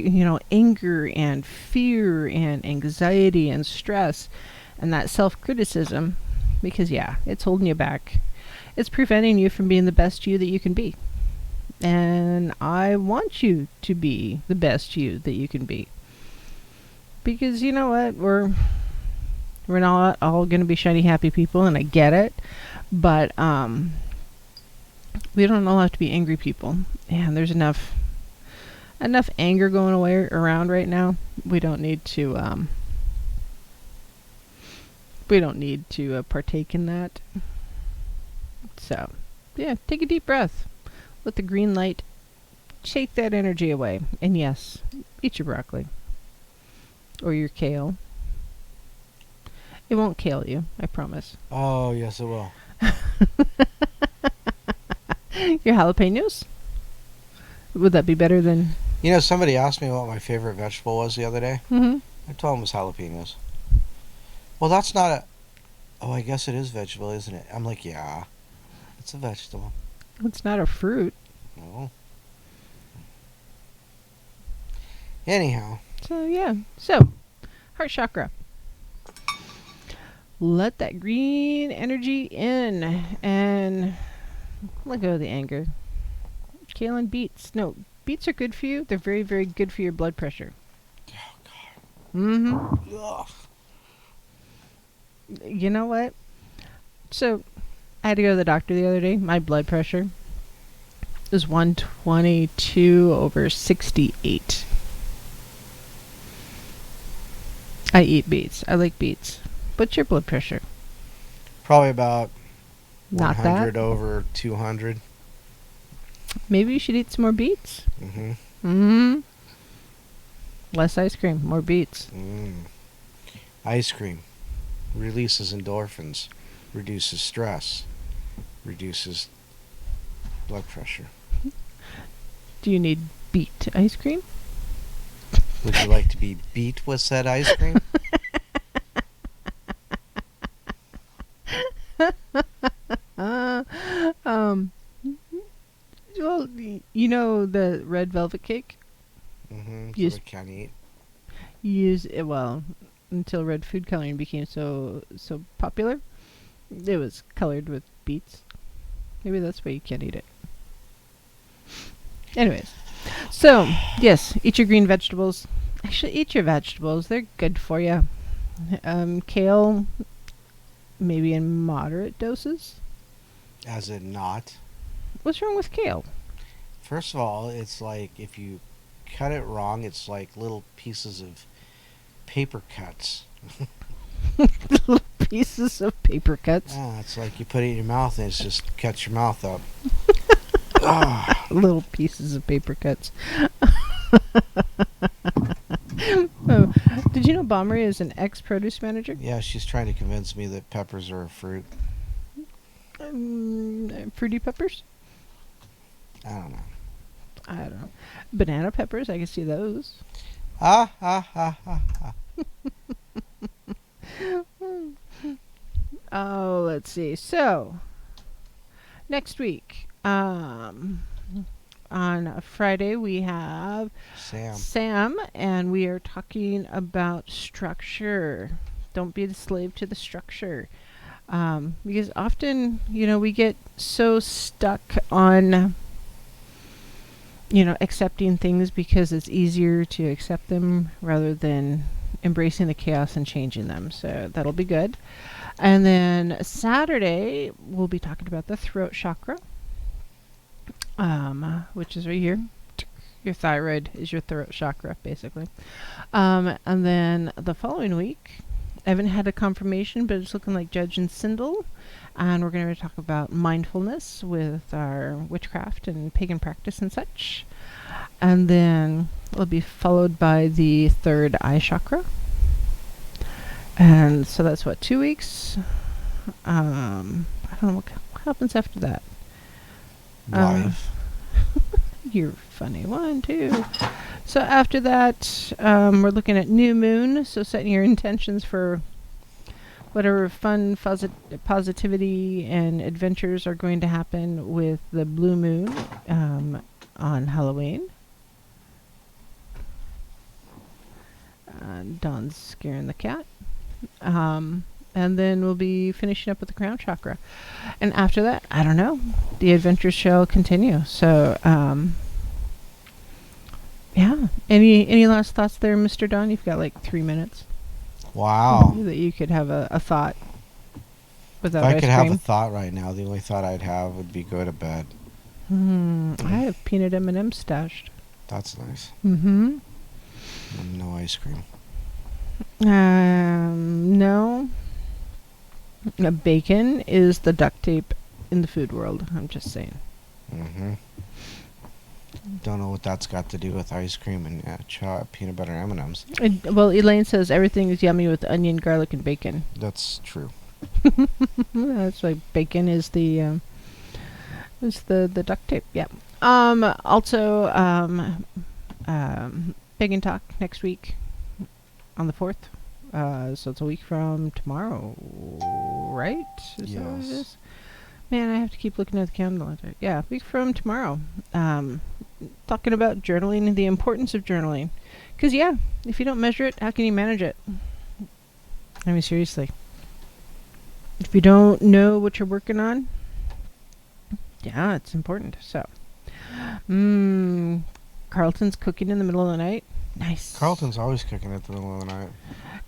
anger and fear and anxiety and stress and that self-criticism. Because, yeah, it's holding you back. It's preventing you from being the best you that you can be. And I want you to be the best you that you can be. Because, you know what? We're not all going to be shiny, happy people, and I get it. But, we don't all have to be angry people. And there's enough anger going around right now. We don't need to partake in that. So, yeah, take a deep breath. Let the green light take that energy away. And yes, eat your broccoli. Or your kale. It won't kale you, I promise. Oh, yes, it will. Your jalapenos? Would that be better than... Somebody asked me what my favorite vegetable was the other day. Mm-hmm. I told them it was jalapenos. Well, that's not a... Oh, I guess it is vegetable, isn't it? I'm like, yeah, it's a vegetable. It's not a fruit. No. Anyhow. So, yeah. So, heart chakra. Let that green energy in and let go of the anger. Kale and beets. No, beets are good for you. They're very, very good for your blood pressure. Oh, God. Mm-hmm. Ugh. You know what? So, I had to go to the doctor the other day. My blood pressure was 122/68. I eat beets. I like beets. What's your blood pressure? Probably about Not 100 that. over 200. Maybe you should eat some more beets. Mm-hmm. Mm-hmm. Less ice cream, more beets. Ice cream releases endorphins, reduces stress, reduces blood pressure. Do you need beet ice cream? Would you like to be beat with said ice cream? Well, you know the red velvet cake? So I can't eat. You use it, well, until red food coloring became so popular. It was colored with beets. Maybe that's why you can't eat it. Anyways, so yes, eat your green vegetables. Actually, eat your vegetables. They're good for you. Kale, maybe in moderate doses. As in not. What's wrong with kale? First of all, it's like if you cut it wrong, it's like little pieces of paper cuts. Little pieces of paper cuts. Yeah, it's like you put it in your mouth and it just cuts your mouth up. Little pieces of paper cuts. Oh, did you know Bombery is an ex-produce manager? Yeah, she's trying to convince me that peppers are a fruit. Fruity peppers? I don't know. I don't know. Banana peppers, I can see those. Oh, let's see. So, next week, on Friday, we have Sam, and we are talking about structure. Don't be the slave to the structure. Because often, we get so stuck on, accepting things because it's easier to accept them rather than embracing the chaos and changing them. So that'll be good. And then Saturday, we'll be talking about the throat chakra, which is right here. Your thyroid is your throat chakra, basically. And then the following week, I haven't had a confirmation, but it's looking like Judge and Sindel. And we're going to talk about mindfulness with our witchcraft and pagan practice and such. And then it'll be followed by the third eye chakra. And so that's 2 weeks? I don't know what happens after that. Live. You're funny. 1, 2. So after that, we're looking at new moon. So setting your intentions for whatever fun, positivity, and adventures are going to happen with the blue moon on Halloween. Dawn's scaring the cat. And then we'll be finishing up with the crown chakra. And after that, I don't know. The adventures shall continue. So, yeah. Any last thoughts there, Mr. Don? You've got 3 minutes. Wow. That you could have a thought without If I ice could cream. have a thought right now, the only thought I'd have would be go to bed. I have peanut M&M stashed. That's nice. Mm-hmm. And no ice cream. No. Bacon is the duct tape in the food world. I'm just saying. Mm-hmm. Don't know what that's got to do with ice cream and peanut butter M&Ms. Well, Elaine says everything is yummy with onion, garlic, and bacon. That's true. That's why bacon is the duct tape. Yeah. Also, Pagan Talk next week on the 4th. So it's a week from tomorrow, right? Is that what it is? Man, I have to keep looking at the calendar. Yeah, a week from tomorrow. Talking about journaling and the importance of journaling. Because, if you don't measure it, how can you manage it? I mean, seriously. If you don't know what you're working on, it's important. So, Carlton's cooking in the middle of the night. Nice. Carlton's always cooking at the middle of the night.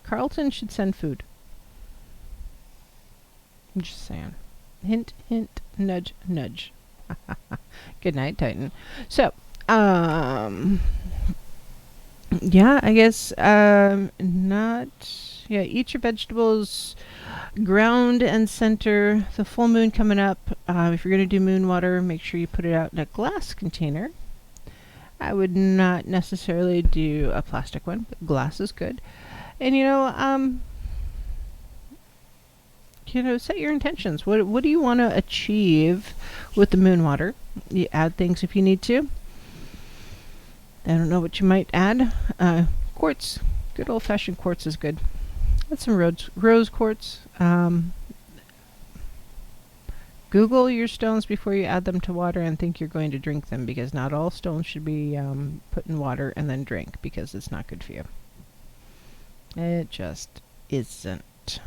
Carlton should send food. I'm just saying. Hint, hint, nudge, nudge. Good night, Titan. So, I guess, eat your vegetables, ground and center. The full moon coming up. If you're going to do moon water, make sure you put it out in a glass container. I would not necessarily do a plastic one, but glass is good. And set your intentions. What do you want to achieve with the moon water? You add things if you need to. I don't know what you might add. Quartz, good old-fashioned quartz is good. That's some rose quartz. Google your stones before you add them to water and think you're going to drink them, because not all stones should be put in water and then drink, because it's not good for you. It just isn't.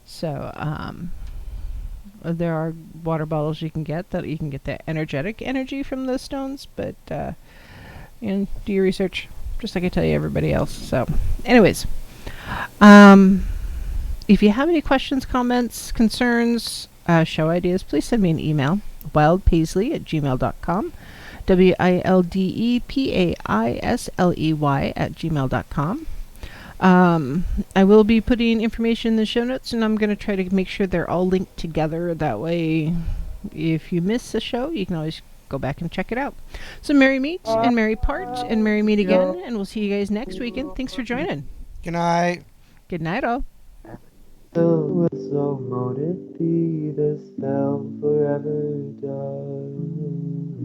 So, there are water bottles you can get that you can get the energetic energy from the stones, but do your research, just like I tell you everybody else. So, anyways, if you have any questions, comments, concerns, show ideas, please send me an email, wildpaisley@gmail.com, wildepaisley@gmail.com. I will be putting information in the show notes, and I'm going to try to make sure they're all linked together. That way, if you miss a show, you can always go back and check it out. So merry meet and merry part and merry meet again, and we'll see you guys next weekend. Thanks for joining. Good night. Good night, all. So mote it be the spell forever done.